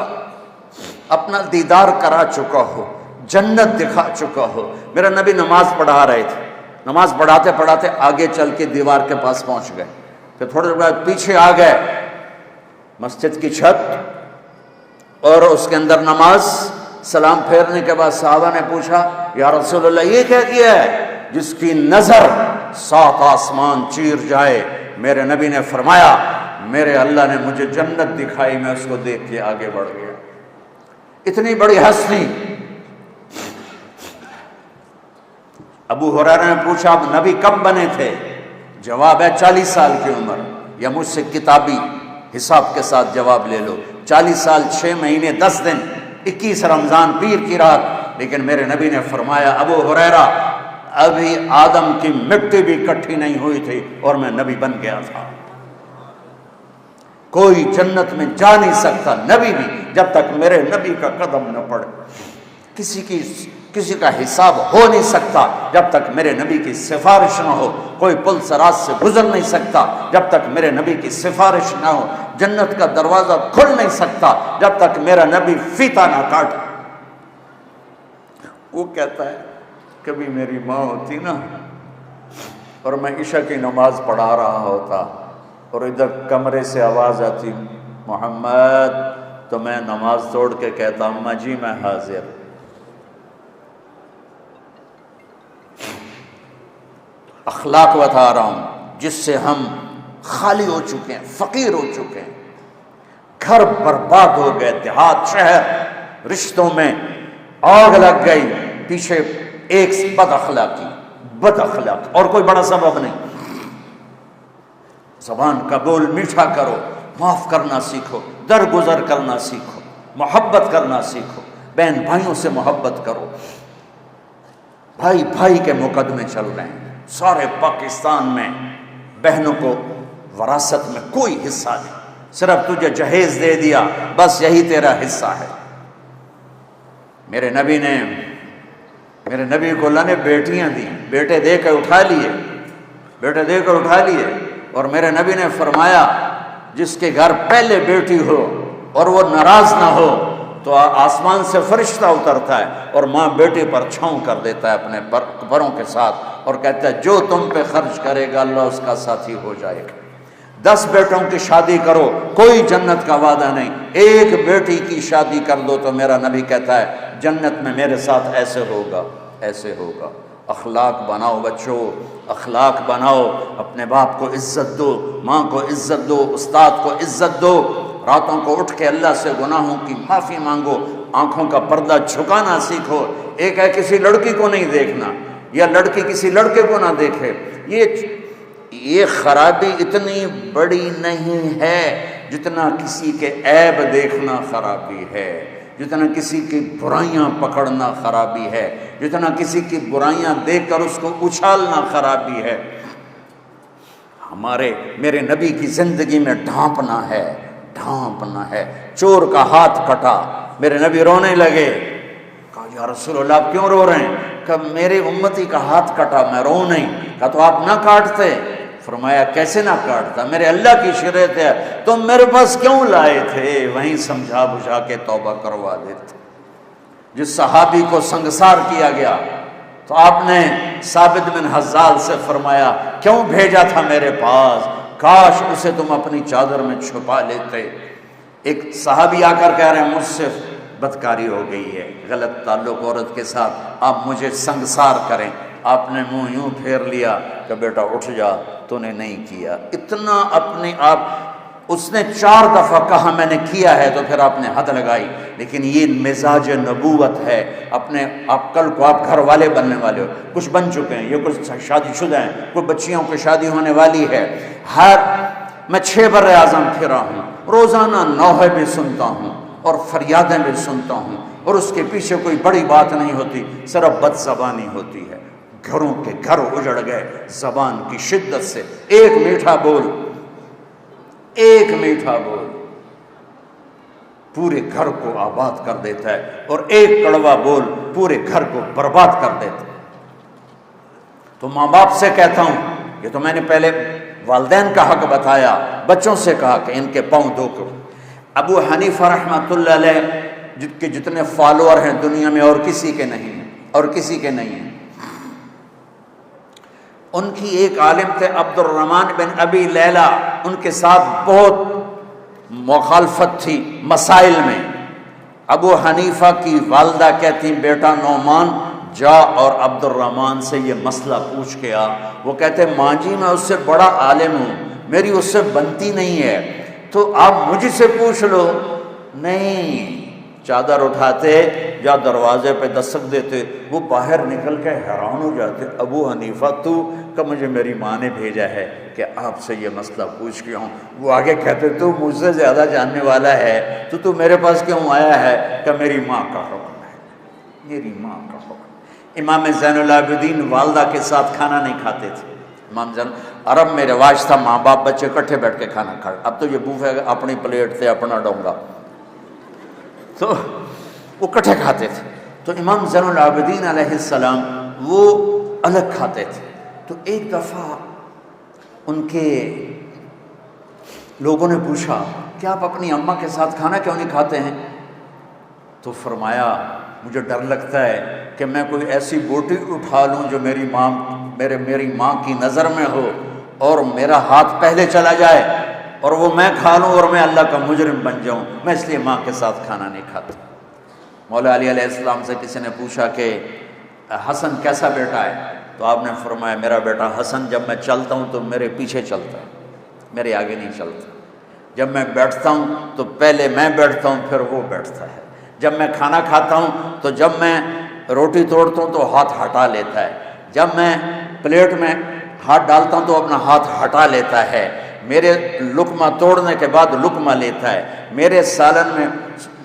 اپنا دیدار کرا چکا ہو، جنت دکھا چکا ہو۔ میرا نبی نماز پڑھا رہے تھے، نماز پڑھاتے پڑھاتے آگے چل کے دیوار کے پاس پہنچ گئے، پھر تھوڑے دیر بعد پیچھے آ گئے مسجد کی چھت، اور اس کے اندر نماز، سلام پھیرنے کے بعد صحابہ نے پوچھا، یا رسول اللہ یہ کیا کیا ہے؟ جس کی نظر 7 آسمان چیر جائے۔ میرے نبی نے فرمایا، میرے اللہ نے مجھے جنت دکھائی، میں اس کو دیکھ کے آگے بڑھ گیا۔ اتنی بڑی ہستی۔ ابو ہریرہ نے پوچھا، اب نبی کب بنے تھے؟ جواب ہے 40 سال کی عمر، یا مجھ سے کتابی حساب کے ساتھ جواب لے لو، 40 سال 6 مہینے 10 دن 21 رمضان پیر کی رات۔ لیکن میرے نبی نے فرمایا، ابو ہریرہ ابھی آدم کی مٹی بھی اکٹھی نہیں ہوئی تھی اور میں نبی بن گیا تھا۔ کوئی جنت میں جا نہیں سکتا، نبی بھی، جب تک میرے نبی کا قدم نہ پڑے۔ کسی کا حساب ہو نہیں سکتا جب تک میرے نبی کی سفارش نہ ہو۔ کوئی پل صراط سے گزر نہیں سکتا جب تک میرے نبی کی سفارش نہ ہو۔ جنت کا دروازہ کھل نہیں سکتا جب تک میرا نبی فیتا نہ کاٹے۔ وہ کہتا ہے، کبھی میری ماں ہوتی نا اور میں عشاء کی نماز پڑھا رہا ہوتا اور ادھر کمرے سے آواز آتی محمد، تو میں نماز توڑ کے کہتا، اماں جی میں حاضر۔ اخلاق بتا رہا ہوں جس سے ہم خالی ہو چکے ہیں، فقیر ہو چکے ہیں، گھر برباد ہو گئے، دیہات شہر رشتوں میں آگ لگ گئی، پیچھے ایک بد اخلاق اور کوئی بڑا سبب نہیں۔ زبان کا بول میٹھا کرو، معاف کرنا سیکھو، درگزر کرنا سیکھو، محبت کرنا سیکھو، بہن بھائیوں سے محبت کرو۔ بھائی بھائی کے مقدمے چل رہے ہیں سارے پاکستان میں، بہنوں کو وراثت میں کوئی حصہ نہیں، صرف تجھے جہیز دے دیا، بس یہی تیرا حصہ ہے۔ میرے نبی کو اللہ نے بیٹیاں دی، بیٹے دے کر اٹھا لیے، اور میرے نبی نے فرمایا، جس کے گھر پہلے بیٹی ہو اور وہ ناراض نہ ہو تو آسمان سے فرشتہ اترتا ہے اور ماں بیٹے پر چھاؤں کر دیتا ہے اپنے پروں کے ساتھ، اور کہتا ہے جو تم پہ خرچ کرے گا اللہ اس کا ساتھی ہو جائے گا۔ 10 بیٹوں کی شادی کرو، کوئی جنت کا وعدہ نہیں، ایک بیٹی کی شادی کر دو تو میرا نبی کہتا ہے جنت میں میرے ساتھ ایسے ہوگا۔ اخلاق بناؤ بچوں، اخلاق بناؤ، اپنے باپ کو عزت دو، ماں کو عزت دو، استاد کو عزت دو، راتوں کو اٹھ کے اللہ سے گناہوں کی معافی مانگو، آنکھوں کا پردہ جھکانا سیکھو۔ ایک ہے کسی لڑکی کو نہیں دیکھنا یا لڑکی کسی لڑکے کو نہ دیکھے، یہ خرابی اتنی بڑی نہیں ہے جتنا کسی کے عیب دیکھنا خرابی ہے، جتنا کسی کی برائیاں پکڑنا خرابی ہے، جتنا کسی کی برائیاں دیکھ کر اس کو اچھالنا خرابی ہے، میرے نبی کی زندگی میں ڈھانپنا ہے، ڈھانپنا ہے۔ چور کا ہاتھ کٹا، میرے نبی رونے لگے، کہا یا رسول اللہ آپ کیوں رو رہے ہیں؟ کہ میرے امتی کا ہاتھ کٹا، میں رو نہیں۔ کہا تو آپ نہ کاٹتے؟ فرمایا کیسے نہ کاٹتا، میرے اللہ کی شریعت ہے، تم میرے پاس کیوں لائے تھے؟ وہیں سمجھا بجھا کے توبہ کروا دیتے۔ جس صحابی کو سنگسار کیا گیا تو آپ نے ثابت بن حزال سے فرمایا کیوں بھیجا تھا میرے پاس، کاش اسے تم اپنی چادر میں چھپا لیتے۔ ایک صحابی آ کر کہہ رہے ہیں مجھ سے بدکاری ہو گئی ہے، غلط تعلق عورت کے ساتھ، آپ مجھے سنگسار کریں۔ آپ نے منہ یوں پھیر لیا کہ بیٹا اٹھ جا، تو نے نہیں کیا۔ اتنا اپنے آپ، اس نے 4 دفعہ کہا میں نے کیا ہے، تو پھر آپ نے حد لگائی۔ لیکن یہ مزاج نبوت ہے۔ اپنے آپ کل کو آپ گھر والے بننے والے ہو، کچھ بن چکے ہیں، یہ کچھ شادی شدہ ہیں، کوئی بچیوں کی شادی ہونے والی ہے۔ میں 6 بر اعظم پھرا ہوں، روزانہ نوحے بھی سنتا ہوں اور فریادیں بھی سنتا ہوں، اور اس کے پیچھے کوئی بڑی بات نہیں ہوتی، صرف بد زبانی ہوتی ہے۔ گھروں کے گھر اجڑ گئے زبان کی شدت سے۔ ایک میٹھا بول، ایک میٹھا بول پورے گھر کو آباد کر دیتا ہے، اور ایک کڑوا بول پورے گھر کو برباد کر دیتا ہے۔ تو ماں باپ سے کہتا ہوں، یہ تو میں نے پہلے والدین کا حق بتایا، بچوں سے کہا کہ ان کے پاؤں دھو کر۔ ابو حنیفہ رحمۃ اللہ علیہ کے جتنے فالوور ہیں دنیا میں اور کسی کے نہیں ہیں، اور کسی کے نہیں ہیں۔ ان کی ایک عالم تھے عبد الرحمن بن ابی لیلہ، ان کے ساتھ بہت مخالفت تھی مسائل میں۔ ابو حنیفہ کی والدہ کہتی بیٹا نعمان جا اور عبد الرحمن سے یہ مسئلہ پوچھ کے آ۔ وہ کہتے ماں جی میں اس سے بڑا عالم ہوں، میری اس سے بنتی نہیں ہے، تو آپ مجھ سے پوچھ لو۔ نہیں، چادر اٹھاتے یا دروازے پہ دستک دیتے، وہ باہر نکل کے حیران ہو جاتے، ابو حنیفہ تو کہ مجھے میری ماں نے بھیجا ہے کہ آپ سے یہ مسئلہ پوچھ کے ہوں۔ وہ آگے کہتے تو مجھ سے زیادہ جاننے والا ہے، تو میرے پاس کیوں آیا ہے؟ کہ میری ماں کا حکم ہے، میری ماں کا حکم۔ امام زین العابدین والدہ کے ساتھ کھانا نہیں کھاتے تھے۔ امام زین، عرب میں رواج تھا ماں باپ بچے کٹھے بیٹھ کے کھانا کھائے، اب تو یہ بوفے اپنی پلیٹ سے اپنا ڈونگا، تو وہ کٹھے کھاتے تھے۔ تو امام زین العابدین علیہ السلام وہ الگ کھاتے تھے۔ تو ایک دفعہ ان کے لوگوں نے پوچھا کہ آپ اپنی اماں کے ساتھ کھانا کیوں نہیں کھاتے ہیں؟ تو فرمایا مجھے ڈر لگتا ہے کہ میں کوئی ایسی بوٹی اٹھا لوں جو میری ماں کی نظر میں ہو، اور میرا ہاتھ پہلے چلا جائے اور وہ میں کھا لوں اور میں اللہ کا مجرم بن جاؤں، میں اس لیے ماں کے ساتھ کھانا نہیں کھاتا۔ مولا علی علیہ السلام سے کسی نے پوچھا کہ حسن کیسا بیٹا ہے؟ تو آپ نے فرمایا میرا بیٹا حسن جب میں چلتا ہوں تو میرے پیچھے چلتا ہے، میرے آگے نہیں چلتا۔ جب میں بیٹھتا ہوں تو پہلے میں بیٹھتا ہوں پھر وہ بیٹھتا ہے۔ جب میں کھانا کھاتا ہوں تو جب میں روٹی توڑتا ہوں تو ہاتھ ہٹا لیتا ہے، جب میں پلیٹ میں ہاتھ ڈالتا ہوں تو اپنا ہاتھ ہٹا لیتا ہے، میرے لقمہ توڑنے کے بعد لقمہ لیتا ہے، میرے سالن میں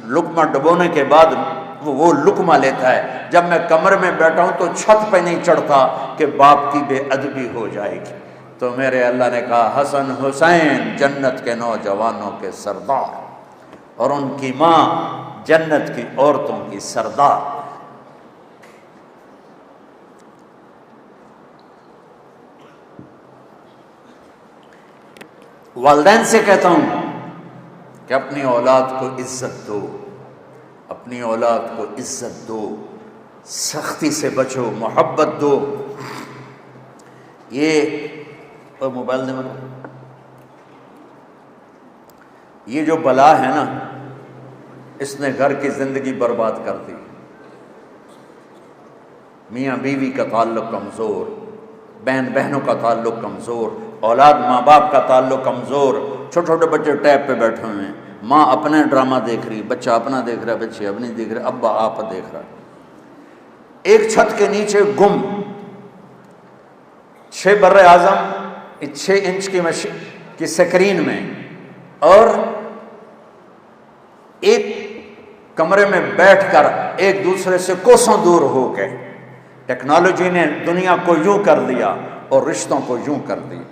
لقمہ ڈبونے کے بعد وہ لقمہ لیتا ہے۔ جب میں کمرے میں بیٹھا ہوں تو چھت پہ نہیں چڑھتا کہ باپ کی بے ادبی ہو جائے گی۔ تو میرے اللہ نے کہا حسن حسین جنت کے نوجوانوں کے سردار، اور ان کی ماں جنت کی عورتوں کی سردار۔ والدین سے کہتا ہوں کہ اپنی اولاد کو عزت دو، اپنی اولاد کو عزت دو، سختی سے بچو، محبت دو۔ یہ موبائل نمبر، یہ جو بلا ہے نا، اس نے گھر کی زندگی برباد کر دی۔ میاں بیوی کا تعلق کمزور، بہن بہنوں کا تعلق کمزور، اولاد ماں باپ کا تعلق کمزور۔ چھوٹے چھوٹے بچے ٹیب پہ بیٹھے ہوئے ہیں، ماں اپنے ڈرامہ دیکھ رہی، بچہ اپنا دیکھ رہا ہے، بچے اپنی دیکھ رہے، ابا آپ دیکھ رہا ہے، ایک چھت کے نیچے گم۔ 6 بر اعظم 6 انچ کی سکرین میں، اور ایک کمرے میں بیٹھ کر ایک دوسرے سے کوسوں دور ہو گئے. ٹیکنالوجی نے دنیا کو یوں کر دیا اور رشتوں کو یوں کر دیا.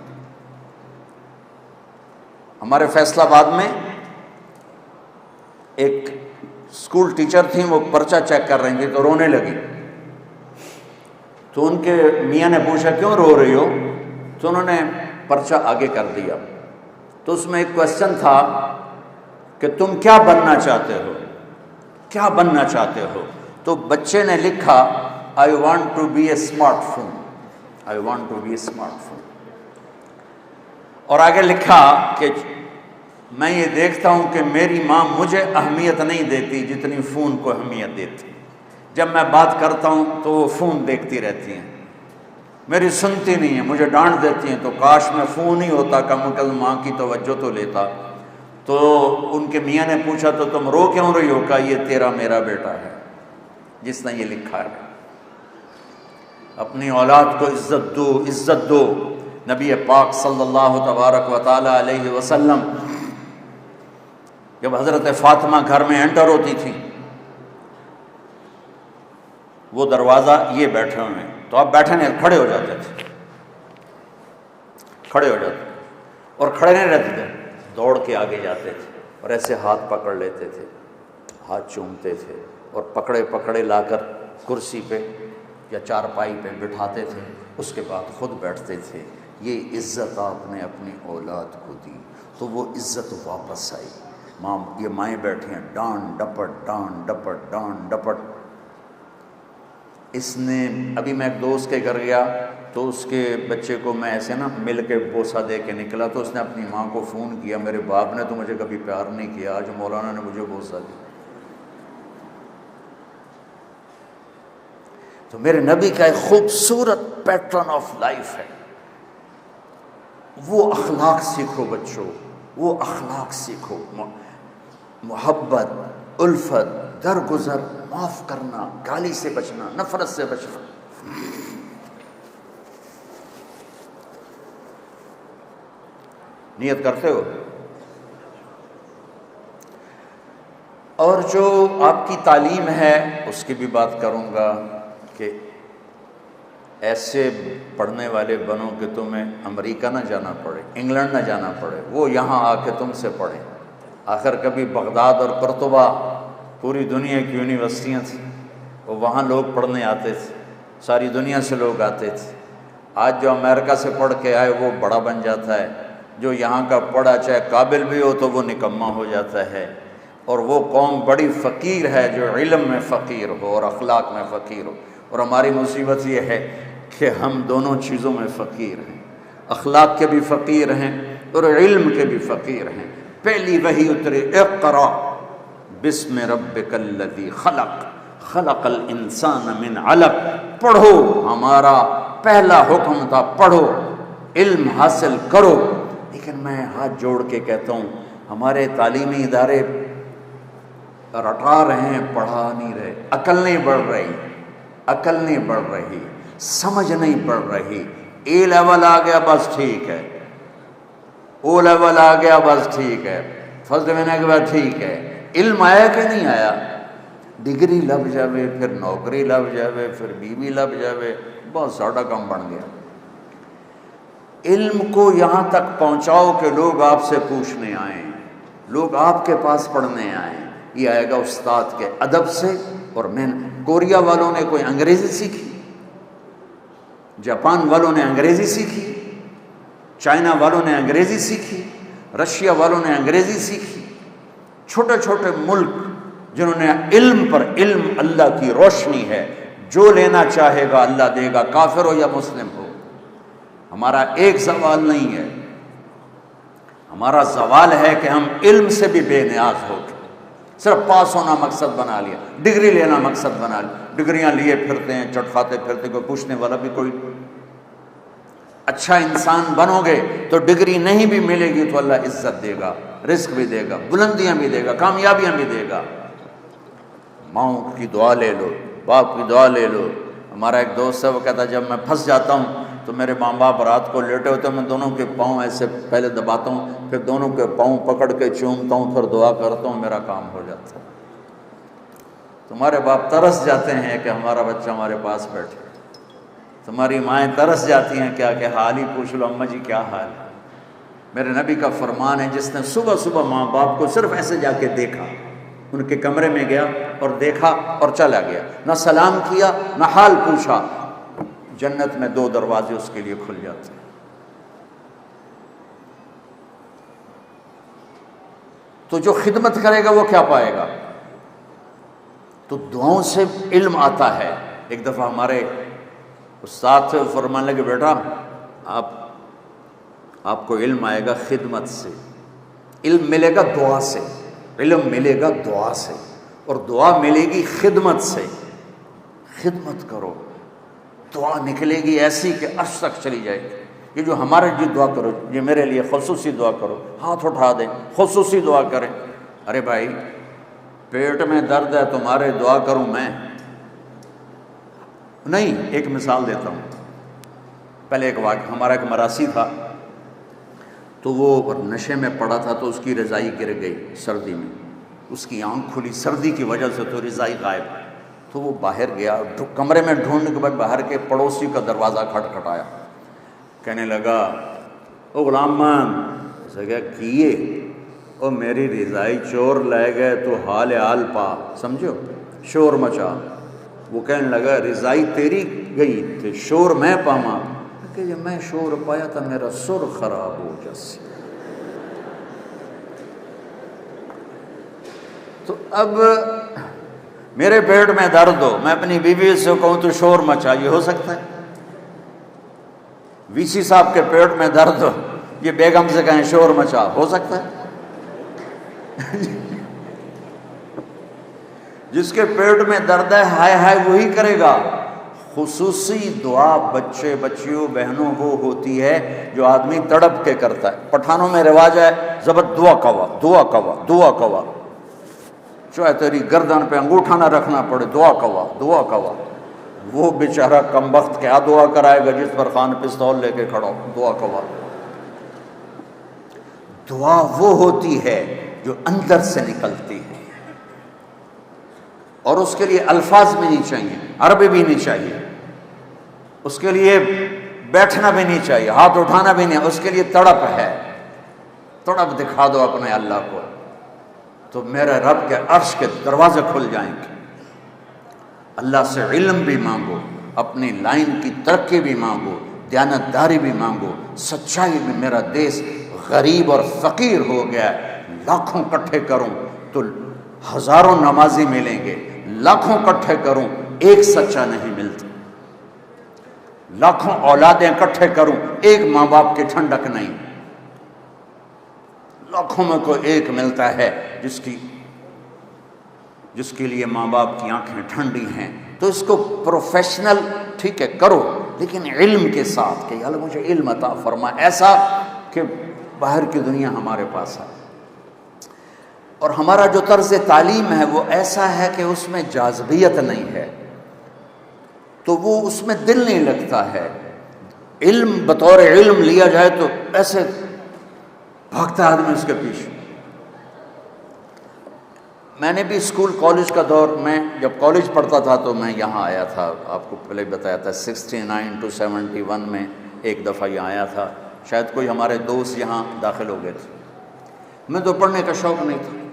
ہمارے فیصل آباد میں ایک اسکول ٹیچر تھیں، وہ پرچہ چیک کر رہی تھیں تو رونے لگی. تو ان کے میاں نے پوچھا کیوں رو رہی ہو؟ تو انہوں نے پرچہ آگے کر دیا. تو اس میں ایک کوشچن تھا کہ تم کیا بننا چاہتے ہو، کیا بننا چاہتے ہو؟ تو بچے نے لکھا I want to be a smartphone. I want to be a smartphone. اور آگے لکھا کہ میں یہ دیکھتا ہوں کہ میری ماں مجھے اہمیت نہیں دیتی جتنی فون کو اہمیت دیتی. جب میں بات کرتا ہوں تو وہ فون دیکھتی رہتی ہیں، میری سنتی نہیں ہیں، مجھے ڈانٹ دیتی ہیں. تو کاش میں فون ہی ہوتا، کم از کم ماں کی توجہ تو لیتا. تو ان کے میاں نے پوچھا تو تم رو کیوں رہی ہو؟ کہا یہ تیرا میرا بیٹا ہے جس نے یہ لکھا ہے. اپنی اولاد کو عزت دو، عزت دو. نبی پاک صلی اللہ تبارک و تعالی علیہ وسلم جب حضرت فاطمہ گھر میں انٹر ہوتی تھی، وہ دروازہ یہ بیٹھے ہوئے ہیں تو آپ بیٹھے نہیں، کھڑے ہو جاتے تھے، کھڑے ہو جاتے اور کھڑے نہیں رہتے تھے، دوڑ کے آگے جاتے تھے اور ایسے ہاتھ پکڑ لیتے تھے، ہاتھ چومتے تھے اور پکڑے پکڑے لا کر کرسی پہ یا چارپائی پہ بٹھاتے تھے. اس کے بعد خود بیٹھتے تھے. یہ عزت آپ نے اپنی اولاد کو دی تو وہ عزت واپس آئی. ماں، یہ مائیں بیٹھی ہیں ڈانٹ ڈپٹ ڈانٹ ڈپٹ ڈانٹ ڈپٹ. اس نے ابھی میں ایک دوست کے گھر گیا تو اس کے بچے کو میں ایسے نا مل کے بوسہ دے کے نکلا تو اس نے اپنی ماں کو فون کیا، میرے باپ نے تو مجھے کبھی پیار نہیں کیا، آج مولانا نے مجھے بوسہ دیا. تو میرے نبی کا ایک خوبصورت پیٹرن آف لائف ہے. وہ اخلاق سیکھو بچوں، وہ اخلاق سیکھو. محبت، الفت، درگزر، معاف کرنا، گالی سے بچنا، نفرت سے بچنا. نیت کرتے ہو؟ اور جو آپ کی تعلیم ہے اس کی بھی بات کروں گا کہ ایسے پڑھنے والے بنو کہ تمہیں امریکہ نہ جانا پڑے، انگلینڈ نہ جانا پڑے، وہ یہاں آ کے تم سے پڑھیں. آخر کبھی بغداد اور قرطبہ پوری دنیا کی یونیورسٹیاں تھیں، وہ وہاں لوگ پڑھنے آتے تھے، ساری دنیا سے لوگ آتے تھے. آج جو امریکہ سے پڑھ کے آئے وہ بڑا بن جاتا ہے، جو یہاں کا پڑھا چاہے قابل بھی ہو تو وہ نکما ہو جاتا ہے. اور وہ قوم بڑی فقیر ہے جو علم میں فقیر ہو اور اخلاق میں فقیر ہو. اور ہماری مصیبت یہ ہے کہ ہم دونوں چیزوں میں فقیر ہیں، اخلاق کے بھی فقیر ہیں اور علم کے بھی فقیر ہیں. پہلی وحی اتری اقرا بسم ربک الذی خلق خلق الانسان من علق. پڑھو، ہمارا پہلا حکم تھا پڑھو، علم حاصل کرو. لیکن میں ہاتھ جوڑ کے کہتا ہوں ہمارے تعلیمی ادارے رٹا رہے ہیں، پڑھا نہیں رہے. عقل نہیں بڑھ رہی، عقل نہیں بڑھ رہی، سمجھ نہیں بڑھ رہی. اے لیول آ گیا بس ٹھیک ہے، او لیول آ گیا بس ٹھیک ہے، فرسٹ ڈویژن کے بعد ٹھیک ہے. علم آیا کہ نہیں آیا؟ ڈگری لب جاوے، پھر نوکری لب جاوے، پھر بیوی لب جاوے، بہت ساڑا کام بن گیا. علم کو یہاں تک پہنچاؤ کہ لوگ آپ سے پوچھنے آئیں، لوگ آپ کے پاس پڑھنے آئیں. یہ آئے گا استاد کے ادب سے. اور میں کوریا والوں نے کوئی انگریزی سیکھی، جاپان والوں نے انگریزی سیکھی، چائنا والوں نے انگریزی سیکھی، رشیا والوں نے انگریزی سیکھی. چھوٹے چھوٹے ملک جنہوں نے علم پر علم، اللہ کی روشنی ہے، جو لینا چاہے گا اللہ دے گا، کافر ہو یا مسلم ہو. ہمارا ایک زوال نہیں ہے، ہمارا زوال ہے کہ ہم علم سے بھی بے نیاز ہو کے صرف پاس ہونا مقصد بنا لیا، ڈگری لینا مقصد بنا لیا. ڈگریاں لیے پھرتے ہیں، چٹکاتے پھرتے، کوئی پوچھنے والا بھی کوئی. اچھا انسان بنو گے تو ڈگری نہیں بھی ملے گی تو اللہ عزت دے گا، رزق بھی دے گا، بلندیاں بھی دے گا، کامیابیاں بھی دے گا. ماؤں کی دعا لے لو، باپ کی دعا لے لو. ہمارا ایک دوست ہے وہ کہتا ہے جب میں پھنس جاتا ہوں تو میرے ماں باپ رات کو لیٹے ہوتے ہیں، میں دونوں کے پاؤں ایسے پہلے دباتا ہوں، پھر دونوں کے پاؤں پکڑ کے چومتا ہوں، پھر دعا کرتا ہوں، میرا کام ہو جاتا ہے۔ تمہارے باپ ترس جاتے ہیں کہ ہمارا بچہ ہمارے پاس بیٹھے، تمہاری مائیں ترس جاتی ہیں کیا کہ حال ہی پوچھ لو اماں جی کیا حال ہے۔ میرے نبی کا فرمان ہے جس نے صبح صبح ماں باپ کو صرف ایسے جا کے دیکھا، ان کے کمرے میں گیا اور دیکھا اور چلا گیا، نہ سلام کیا نہ حال پوچھا، جنت میں 2 دروازے اس کے لیے کھل جاتے ہیں۔ تو جو خدمت کرے گا وہ کیا پائے گا؟ تو دعاؤں سے علم آتا ہے۔ ایک دفعہ ہمارے استاد سے فرمانے لگے بیٹا آپ کو علم آئے گا خدمت سے، علم ملے گا دعا سے، علم ملے گا دعا سے، اور دعا ملے گی خدمت سے۔ خدمت کرو، دعا نکلے گی ایسی کہ عرش تک چلی جائے گی۔ یہ جو ہمارے لیے دعا کرو، یہ میرے لیے خصوصی دعا کرو، ہاتھ اٹھا دیں خصوصی دعا کریں۔ ارے بھائی پیٹ میں درد ہے تمہارے دعا کروں میں؟ نہیں، ایک مثال دیتا ہوں۔ پہلے ایک واقعہ، ہمارا ایک مراسی تھا، تو وہ نشے میں پڑا تھا، تو اس کی رضائی گر گئی سردی میں، اس کی آنکھ کھلی سردی کی وجہ سے، تو رضائی غائب۔ تو وہ باہر گیا، کمرے میں ڈھونڈنے کے بعد باہر کے پڑوسی کا دروازہ کھٹکھٹایا، کہنے لگا او غلام مان، اسے کہا کیے او میری رضائی چور لے گئے تو حال پا، سمجھو شور مچا۔ وہ کہنے لگا رضائی تیری گئی تھی، شور میں پاما، کہ جب میں شور پایا تھا میرا سر خراب ہو جیسے۔ تو اب میرے پیٹ میں درد ہو، میں اپنی بیوی سے کہوں تو شور مچا، یہ ہو سکتا ہے؟ وی سی صاحب کے پیٹ میں درد ہو، یہ بیگم سے کہیں شور مچا، ہو سکتا ہے؟ جس کے پیٹ میں درد ہے ہائے ہائے وہی کرے گا۔ خصوصی دعا بچے بچیوں بہنوں وہ ہوتی ہے جو آدمی تڑپ کے کرتا ہے۔ پٹھانوں میں رواج ہے زبر دعا کوا دعا کوا دعا کوا، چاہے تیری گردن پہ انگوٹھا نہ رکھنا پڑے، دعا کوا دعا کوا۔ وہ بیچارہ کمبخت کیا دعا کرائے گا جس پر خان پستول لے کے کھڑا ہو، دعا کوا۔ دعا وہ ہوتی ہے جو اندر سے نکلتی ہے، اور اس کے لیے الفاظ بھی نہیں چاہیے، عربی بھی نہیں چاہیے، اس کے لیے بیٹھنا بھی نہیں چاہیے، ہاتھ اٹھانا بھی نہیں، اس کے لیے تڑپ ہے، تڑپ دکھا دو اپنے اللہ کو، تو میرے رب کے عرش کے دروازے کھل جائیں گے۔ اللہ سے علم بھی مانگو، اپنی لائن کی ترقی بھی مانگو، دیانتداری بھی مانگو، سچائی بھی۔ میرا دیس غریب اور فقیر ہو گیا ہے، لاکھوں کٹھے کروں تو ہزاروں نمازی ملیں گے، لاکھوں کٹھے کروں ایک سچا نہیں ملتا، لاکھوں اولادیں کٹھے کروں ایک ماں باپ کی ٹھنڈک نہیں، لاکھوں میں کوئی ایک ملتا ہے جس کے لیے ماں باپ کی آنکھیں ٹھنڈی ہیں۔ تو اس کو پروفیشنل ٹھیک ہے کرو، لیکن علم کے ساتھ کہ اللہ مجھے علم عطا فرما، ایسا کہ باہر کی دنیا ہمارے پاس ہے۔ اور ہمارا جو طرز تعلیم ہے وہ ایسا ہے کہ اس میں جاذبیت نہیں ہے، تو وہ اس میں دل نہیں لگتا ہے۔ علم بطور علم لیا جائے تو ایسے بھاگتا آدمی اس کے پیچھے۔ میں نے بھی اسکول کالج کا دور، میں جب کالج پڑھتا تھا تو میں یہاں آیا تھا، آپ کو پہلے بتایا تھا 69 to 71 میں ایک دفعہ یہاں آیا تھا، شاید کوئی ہمارے دوست یہاں داخل ہو گئے تھے۔ میں تو پڑھنے کا شوق نہیں تھا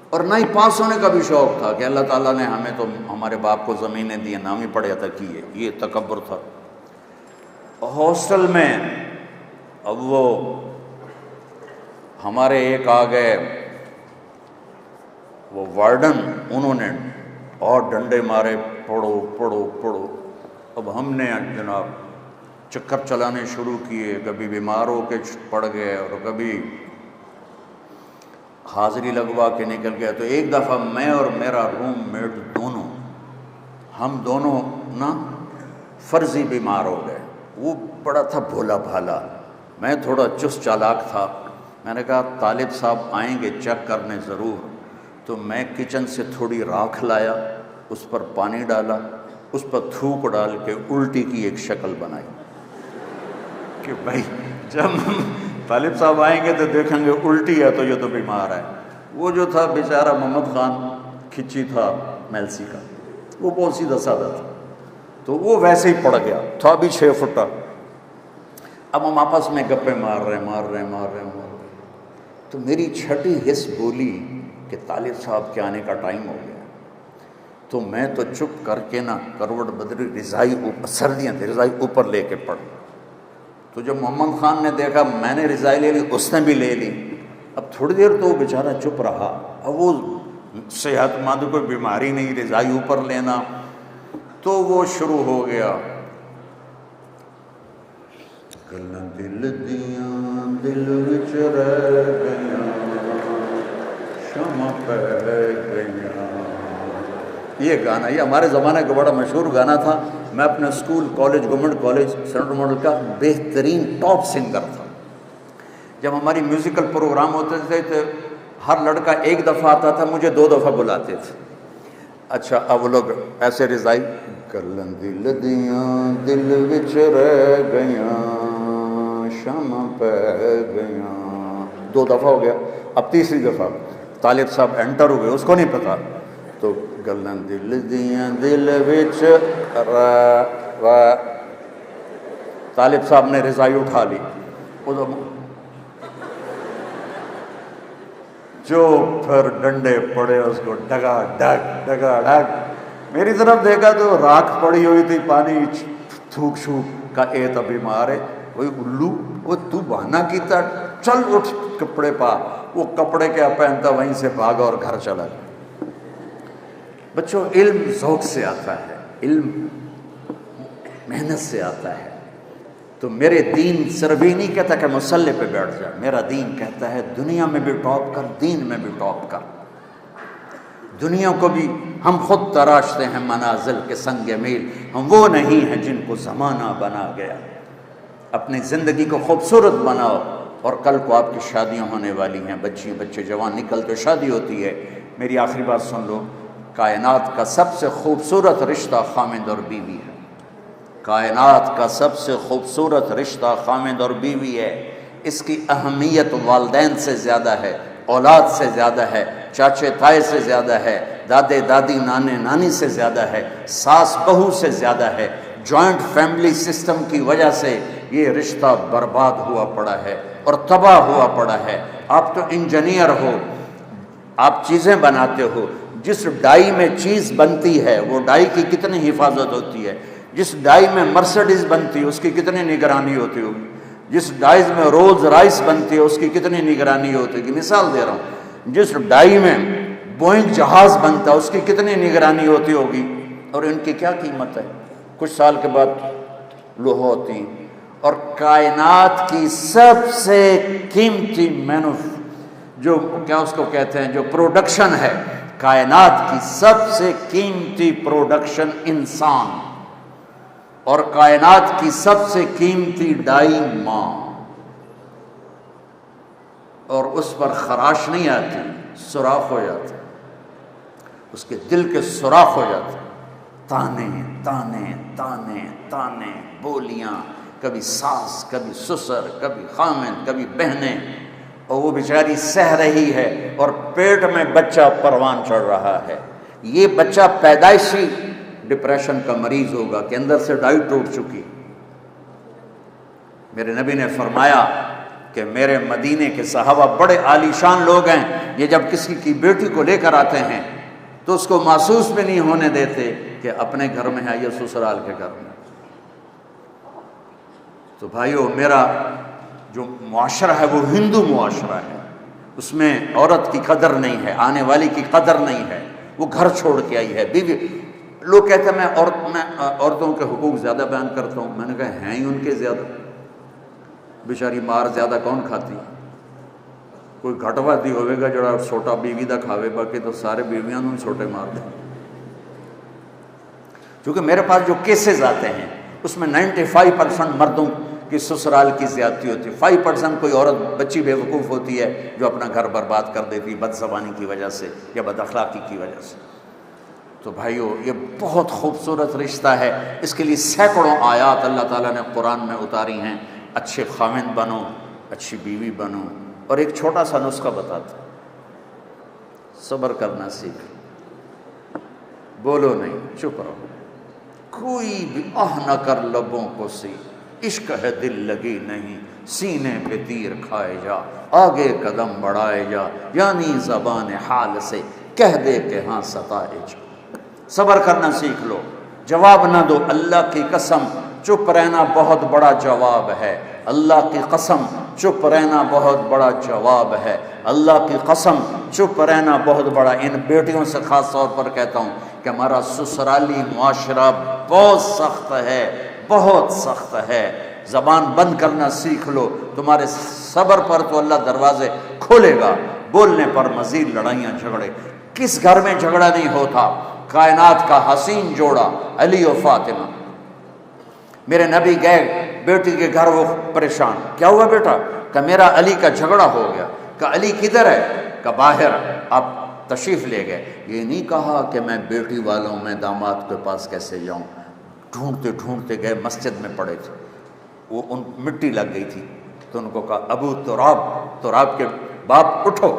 اور نہ ہی پاس ہونے کا بھی شوق تھا کہ اللہ تعالیٰ نے ہمیں تو ہمارے باپ کو زمینیں دی، نام ہی پڑھیا تھا کیے، یہ تکبر تھا۔ ہاسٹل میں اب وہ ہمارے ایک آ گئے وہ وارڈن، انہوں نے اور ڈنڈے مارے، پڑھو پڑھو پڑھو۔ اب ہم نے جناب چکر چلانے شروع کیے، کبھی بیمار ہو کے پڑ گئے اور کبھی حاضری لگوا کے نکل گیا۔ تو ایک دفعہ میں اور میرا روم میٹ دونوں، ہم دونوں نا فرضی بیمار ہو گئے۔ وہ بڑا تھا بھولا بھالا، میں تھوڑا چست چالاک تھا۔ میں نے کہا طالب صاحب آئیں گے چیک کرنے ضرور، تو میں کچن سے تھوڑی راکھ لایا، اس پر پانی ڈالا، اس پر تھوک ڈال کے الٹی کی ایک شکل بنائی۔ کہ بھائی جب طالب صاحب آئیں گے تو دیکھیں گے الٹی ہے تو یہ تو بیمار ہے. وہ جو تھا بیچارہ محمد خان کھچی تھا میلسی کا، وہ بہت سیدھا سادہ تھا، تو وہ ویسے ہی پڑ گیا تھا بھی 6 فٹا. اب ہم آپس میں گپے مار رہے ہیں. تو میری چھٹی حس بولی کہ طالب صاحب کے آنے کا ٹائم ہو گیا. تو میں تو چپ کر کے نا کروٹ بدری، رضائی اوپر، سردیاں تھیں، رضائی اوپر لے کے پڑ. تو جب محمد خان نے دیکھا میں نے رضائی لے لی، اس نے بھی لے لی. اب تھوڑی دیر تو وہ بیچارہ چپ رہا. اب وہ صحت مند، کوئی بیماری نہیں، رضائی اوپر لینا. تو وہ شروع ہو گیا، گلاں دل دیاں دل وچ رہ گیاں، شمع پہ گیاں. یہ گانا، یہ ہمارے زمانے کا بڑا مشہور گانا تھا. میں اپنے school, college, government college central model کا بہترین ٹاپ سنگر تھا. جب ہماری میوزیکل پروگرام ہوتے تھے تو ہر لڑکا ایک دفعہ آتا تھا، مجھے 2 دفعہ بلاتے تھے. اچھا اب وہ لوگ ایسے رضائی، گلاں دل دیاں دل وچ رہ گیاں، شمع پہ گیاں. 2 دفعہ ہو گیا. اب تیسری دفعہ طالب صاحب انٹر ہوئے، اس کو نہیں پتا. تو گلاں دل دیاں دل وچ رہ، طالب صاحب نے رضائی اٹھا لی. جو پھر ڈنڈے پڑے اس کو، ڈگا ڈگ. میری طرف دیکھا تو راکھ پڑی ہوئی تھی، پانی تھوک چھوک کا. اے تو بیمار ہے، وہی الو، وہ تو بہانہ کیتا، چل اٹھ کپڑے پا. وہ کپڑے کیا پہنتا، وہیں سے بھاگا اور گھر چلا گیا. بچوں، علم ذوق سے آتا ہے، علم محنت سے آتا ہے. تو میرے دین صرف ہی نہیں کہتا کہ مصلی پہ بیٹھ جا، میرا دین کہتا ہے دنیا میں بھی ٹاپ کر، دین میں بھی ٹاپ کر. دنیا کو بھی ہم خود تراشتے ہیں منازل کے سنگ میل، ہم وہ نہیں ہیں جن کو زمانہ بنا گیا. اپنی زندگی کو خوبصورت بناؤ، اور کل کو آپ کی شادیاں ہونے والی ہیں، بچے جوان نکلتے شادی ہوتی ہے. میری آخری بات سن لو، کائنات کا سب سے خوبصورت رشتہ خامند اور بیوی ہے. کائنات کا سب سے خوبصورت رشتہ خامند اور بیوی ہے. اس کی اہمیت والدین سے زیادہ ہے، اولاد سے زیادہ ہے، چاچے تائے سے زیادہ ہے، دادے دادی نانے نانی سے زیادہ ہے، ساس بہو سے زیادہ ہے. جوائنٹ فیملی سسٹم کی وجہ سے یہ رشتہ برباد ہوا پڑا ہے اور تباہ ہوا پڑا ہے. آپ تو انجینئر ہو، آپ چیزیں بناتے ہو. جس ڈائی میں چیز بنتی ہے وہ ڈائی کی کتنی حفاظت ہوتی ہے. جس ڈائی میں مرسڈیز بنتی ہے اس کی کتنی نگرانی ہوتی ہوگی. جس ڈائز میں رولز رائس بنتی ہے اس کی کتنی نگرانی ہوتی ہوگی. مثال دے رہا ہوں، جس ڈائی میں بوئنگ جہاز بنتا ہے اس کی کتنی نگرانی ہوتی ہوگی. اور ان کی کیا قیمت ہے، کچھ سال کے بعد لوہا ہوتی. اور کائنات کی سب سے قیمتی جو کیا اس کو کہتے ہیں، جو پروڈکشن ہے، کائنات کی سب سے قیمتی پروڈکشن انسان، اور کائنات کی سب سے قیمتی ڈائی ماں. اور اس پر خراش نہیں آتی، سوراخ ہو جاتا، اس کے دل کے سوراخ ہو جاتے، تانے تانے تانے تانے، بولیاں، کبھی ساس، کبھی سسر، کبھی خامن، کبھی بہنیں. اور وہ بیچاری سہ رہی ہے اور پیٹ میں بچہ پروان چڑھ رہا ہے. یہ بچہ پیدائشی ڈپریشن کا مریض ہوگا کہ اندر سے ڈائی ٹوٹ چکی. میرے نبی نے فرمایا کہ میرے مدینے کے صحابہ بڑے عالی شان لوگ ہیں، یہ جب کسی کی بیٹی کو لے کر آتے ہیں تو اس کو محسوس بھی نہیں ہونے دیتے کہ اپنے گھر میں ہے یا سسرال کے گھر میں. تو بھائیو، میرا جو معاشرہ ہے وہ ہندو معاشرہ ہے، اس میں عورت کی قدر نہیں ہے، آنے والی کی قدر نہیں ہے. وہ گھر چھوڑ کے آئی ہے، بیوی. لوگ کہتے ہیں میں عورتوں کے حقوق زیادہ بیان کرتا ہوں. میں نے کہا ہیں ہی ان کے زیادہ. بیچاری مار زیادہ کون کھاتی؟ کوئی گھٹ واتی ہوئے گا جڑا چھوٹا بیوی دا کھاوے، باقی تو سارے بیویاں نوں چھوٹے مار دیں. کیونکہ میرے پاس جو کیسز آتے ہیں اس میں 95% مردوں کی سسرال کی زیادتی ہوتی ہے. 5% کوئی عورت بچی بے وقوف ہوتی ہے جو اپنا گھر برباد کر دیتی بد زبانی کی وجہ سے یا بد اخلاقی کی وجہ سے. تو بھائیو، یہ بہت خوبصورت رشتہ ہے. اس کے لیے سینکڑوں آیات اللہ تعالیٰ نے قرآن میں اتاری ہیں. اچھے خاوند بنو، اچھی بیوی بنو۔ اور ایک چھوٹا سا نسخہ بتاتا، صبر کرنا سیکھ، بولو نہیں، چپ رہو، کوئی بھی آہ نہ کر لبوں کو سی، عشق ہے دل لگی نہیں، سینے پہ تیر کھائے جا، آگے قدم بڑھائے جا، یعنی زبان حال سے کہہ دے کہ ہاں ستائے جا۔ صبر کرنا سیکھ لو، جواب نہ دو، اللہ کی قسم چپ رہنا بہت بڑا جواب ہے، اللہ کی قسم چپ رہنا بہت بڑا جواب ہے، اللہ کی قسم چپ رہنا بہت بڑا۔ ان بیٹیوں سے خاص طور پر کہتا ہوں کہ ہمارا سسرالی معاشرہ بہت سخت ہے، بہت سخت ہے۔ زبان بند کرنا سیکھ لو، تمہارے صبر پر تو اللہ دروازے کھولے گا، بولنے پر مزید لڑائیاں جھگڑے۔ کس گھر میں جھگڑا نہیں ہوتا؟ کائنات کا حسین جوڑا علی و فاطمہ۔ میرے نبی گئے بیٹی کے گھر، وہ پریشان، کیا ہوا بیٹا؟ کہ میرا علی کا جھگڑا ہو گیا۔ کہ علی کدھر ہے؟ کہ باہر۔ آپ تشریف لے گئے۔ یہ نہیں کہا کہ میں بیٹی والوں میں داماد کے پاس کیسے جاؤں، ڈھونڈتے ڈھونڈتے گئے، مسجد میں پڑے تھے، وہ ان مٹی لگ گئی تھی، تو ان کو کہا ابو تراب کے باپ اٹھو،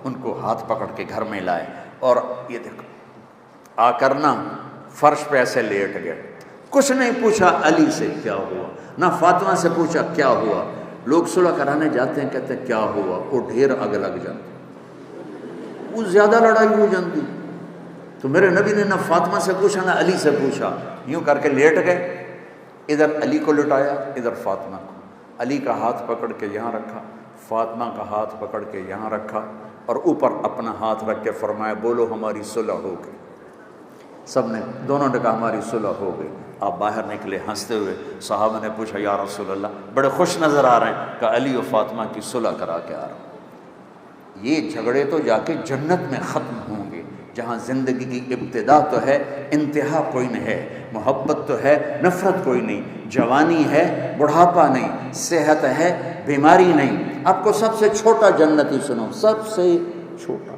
ان کو ہاتھ پکڑ کے گھر میں لائے، اور یہ دیکھو آ کر نا فرش پہ ایسے لیٹ گئے، کچھ نہیں پوچھا علی سے کیا ہوا، نہ فاطمہ سے پوچھا کیا ہوا۔ لوگ صلح کرانے جاتے ہیں، کہتے ہیں کیا ہوا، وہ ڈھیر آگ لگ جاتی، وہ زیادہ لڑائی ہو جاتی۔ تو میرے نبی نے نہ فاطمہ سے پوچھا نہ علی سے پوچھا، یوں کر کے لیٹ گئے، ادھر علی کو لٹایا، ادھر فاطمہ کو، علی کا ہاتھ پکڑ کے یہاں رکھا، فاطمہ کا ہاتھ پکڑ کے یہاں رکھا، اور اوپر اپنا ہاتھ رکھ کے فرمایا بولو ہماری صلح ہو گئی۔ سب نے، دونوں نے کہا ہماری صلح ہو گئی۔ آپ باہر نکلے ہنستے ہوئے، صحابہ نے پوچھا یا رسول اللہ، بڑے خوش نظر آ رہے ہیں، کہ علی و فاطمہ کی صلح کرا کے آ رہا ہوں۔ یہ جھگڑے تو جا کے جنت میں ختم ہوں گے، جہاں زندگی کی ابتدا تو ہے، انتہا کوئی نہیں ہے، محبت تو ہے، نفرت کوئی نہیں، جوانی ہے، بڑھاپا نہیں، صحت ہے، بیماری نہیں۔ آپ کو سب سے چھوٹا جنتی سنو، سب سے چھوٹا،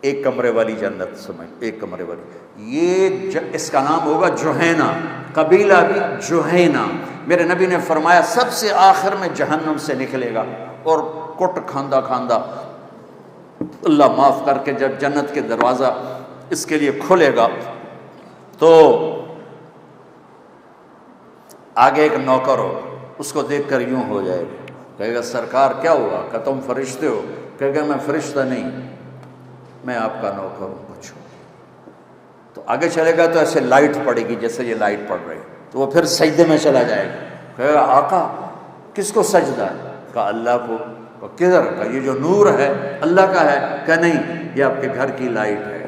ایک کمرے والی جنت سمجھ، ایک کمرے والی، یہ اس کا نام ہوگا جوہینہ، قبیلہ بھی جوہینہ۔ میرے نبی نے فرمایا سب سے آخر میں جہنم سے نکلے گا، اور کٹ کھاندہ کھاندہ اللہ معاف کر کے جب جنت کے دروازہ اس کے لیے کھولے گا، تو آگے ایک نوکر ہو، اس کو دیکھ کر یوں ہو جائے گا، کہے گا سرکار کیا ہوا؟ کہ تم فرشتے ہو؟ کہے گا میں فرشتہ نہیں، میں آپ کا نوکر ہوں، پوچھو۔ تو آگے چلے گا تو ایسے لائٹ پڑے گی جیسے یہ لائٹ پڑ رہی، تو وہ پھر سجدے میں چلا جائے گا، کہے گا آقا کس کو سجدہ ہے؟ کہا اللہ کو۔ کہا کدھر؟ کہا یہ جو نور ہے اللہ کا ہے۔ کہا نہیں، یہ آپ کے گھر کی لائٹ ہے۔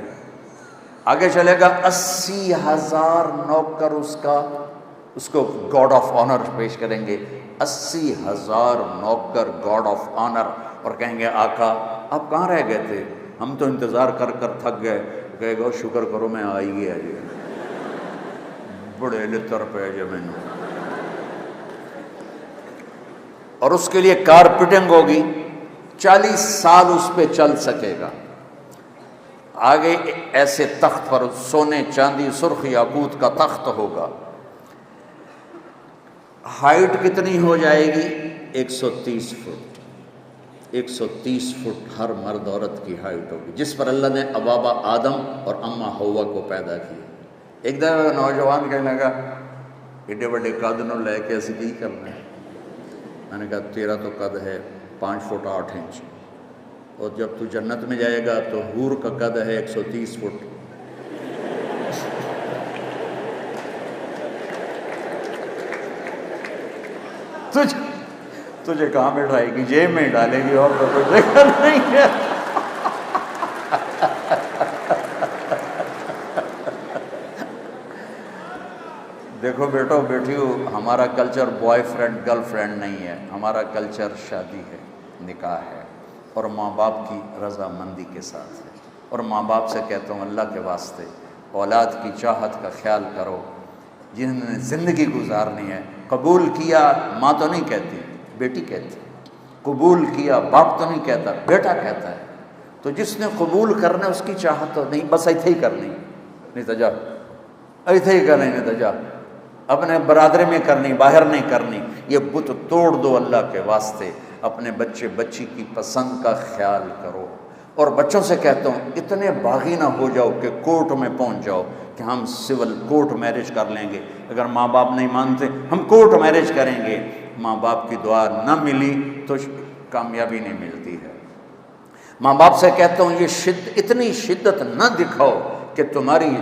آگے چلے گا 80,000 نوکر اس کو گاڈ آف آنر پیش کریں گے، 80,000 نوکر گاڈ آف آنر، اور کہیں گے آقا آپ کہاں رہ گئے تھے؟ ہم تو انتظار کر کر تھک گئے۔ کہے گا شکر کرو میں آئی گیا جی، بڑے لطر پہ جو میں نے، اور اس کے لیے کارپیٹنگ ہوگی، 40 سال اس پہ چل سکے گا۔ آگے ایسے تخت پر سونے چاندی سرخ یاقوت کا تخت ہوگا۔ ہائٹ کتنی ہو جائے گی؟ 130 فٹ، 130 فٹ ہر مرد عورت کی ہائٹ ہوگی، جس پر اللہ نے ابابا آدم اور اماں حوا کو پیدا کیا۔ ایک دن نوجوان کہنے لگا ایڈے بڑے قد نو لے کے اسی کی کرنا ہے؟ میں نے کہا تیرا تو قد ہے 5 فٹ 8 انچ، اور جب تو جنت میں جائے گا تو حور کا قد ہے 130 فٹ۔ تجھے کہاں بٹھائے گی؟ جیب میں ڈالے گی، اور تو کوئی جگہ نہیں ہے۔ دیکھو بیٹو بیٹیو، ہمارا culture boy friend girl friend نہیں ہے، ہمارا کلچر شادی ہے، نکاح ہے، اور ماں باپ کی رضامندی کے ساتھ ہے۔ اور ماں باپ سے کہتا ہوں اللہ کے واسطے اولاد کی چاہت کا خیال کرو، جنہوں نے زندگی گزارنی ہے۔ قبول کیا ماں تو نہیں کہتی، بیٹی کہتی، قبول کیا باپ تو نہیں کہتا، بیٹا کہتا ہے۔ تو جس نے قبول کرنا اس کی چاہت تو نہیں، بس ایتھے ہی کرنی، نہیں تو جا ایتھے ہی کرنی، نہیں تو جا، اپنے برادری میں کرنی، باہر نہیں کرنی۔ یہ بت توڑ دو اللہ کے واسطے، اپنے بچے بچی کی پسند کا خیال کرو۔ اور بچوں سے کہتا ہوں اتنے باغی نہ ہو جاؤ کہ کورٹ میں پہنچ جاؤ کہ ہم سول کورٹ میرج کر لیں گے، اگر ماں باپ نہیں مانتے ہم کورٹ میرج کریں گے، ماں باپ کی دعا نہ ملی تو کامیابی نہیں ملتی ہے۔ ماں باپ سے کہتا ہوں یہ اتنی شدت نہ دکھاؤ کہ تمہاری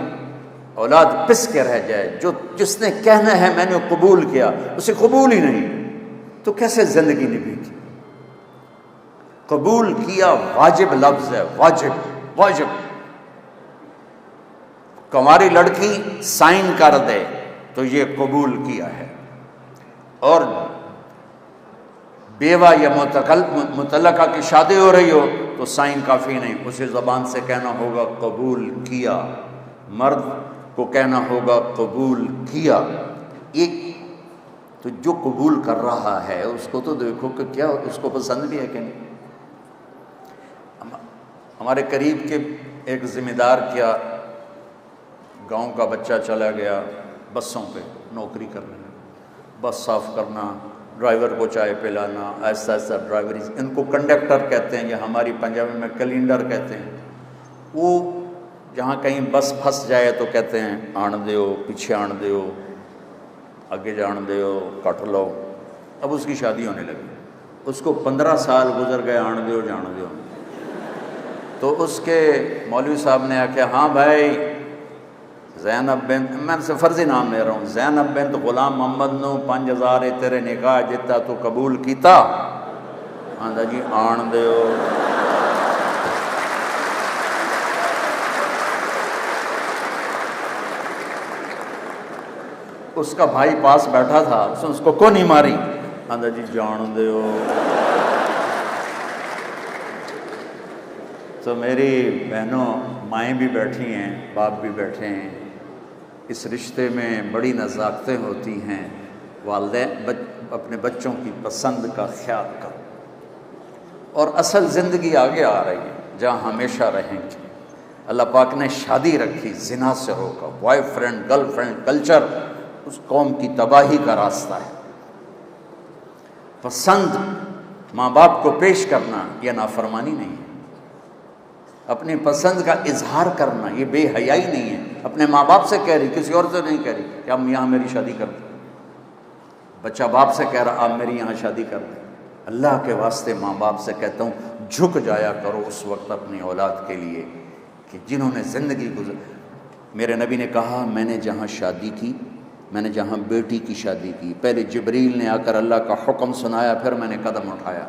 اولاد پس کے رہ جائے، جس نے کہنا ہے میں نے قبول کیا اسے قبول ہی نہیں، تو کیسے زندگی نبھے گی؟ قبول کیا واجب لفظ ہے، واجب واجب۔ کنواری لڑکی سائن کر دے تو یہ قبول کیا ہے، اور بیوہ یا مطلقہ کی شادی ہو رہی ہو تو سائن کافی نہیں، اسے زبان سے کہنا ہوگا قبول کیا، مرد کو کہنا ہوگا قبول کیا۔ یہ تو جو قبول کر رہا ہے اس کو تو دیکھو کہ کیا اس کو پسند بھی ہے کہ نہیں۔ ہمارے قریب کے ایک ذمہ دار کیا گاؤں کا بچہ چلا گیا بسوں پہ نوکری کرنے، بس صاف کرنا، ڈرائیور کو چائے پلانا، ایسا ایسا ڈرائیوری، ان کو کنڈکٹر کہتے ہیں یا ہماری پنجابی میں کلینڈر کہتے ہیں۔ وہ جہاں کہیں بس پھنس جائے تو کہتے ہیں آن دیو، پیچھے آن دیو، آگے جان دیو، کٹ لو۔ اب اس کی شادی ہونے لگی، اس کو 15 سال گزر گئے آن دیو جان دیو، تو اس کے مولوی صاحب نے آخیا ہاں بھائی زینب بنت، میں سے فرضی نام لے رہا ہوں، زینب بنت غلام محمد نو 5000 تیرے نکاح جتا تو قبول کیتا؟ آندا جی آن دیو۔ اس کا بھائی پاس بیٹھا تھا، اس کو کون نہیں ماری؟ آندا جی جان دیو۔ تو میری بہنوں مائیں بھی بیٹھی ہیں، باپ بھی بیٹھے ہیں، اس رشتے میں بڑی نزاکتیں ہوتی ہیں، والدین اپنے بچوں کی پسند کا خیال کرو، اور اصل زندگی آگے آ رہی ہے جہاں ہمیشہ رہیں گے۔ اللہ پاک نے شادی رکھی، زنا سے روکا، boy friend girl friend culture اس قوم کی تباہی کا راستہ ہے۔ پسند ماں باپ کو پیش کرنا یہ نافرمانی نہیں ہے، اپنی پسند کا اظہار کرنا یہ بے حیائی نہیں ہے۔ اپنے ماں باپ سے کہہ رہی، کسی اور سے نہیں کہہ رہی کہ اب یہاں میری شادی کر دیں، بچہ باپ سے کہہ رہا آپ میری یہاں شادی کر دیں۔ اللہ کے واسطے ماں باپ سے کہتا ہوں جھک جایا کرو اس وقت اپنی اولاد کے لیے کہ جنہوں نے زندگی میرے نبی نے کہا میں نے جہاں شادی کی، میں نے جہاں بیٹی کی شادی کی، پہلے جبریل نے آ کر اللہ کا حکم سنایا، پھر میں نے قدم اٹھایا۔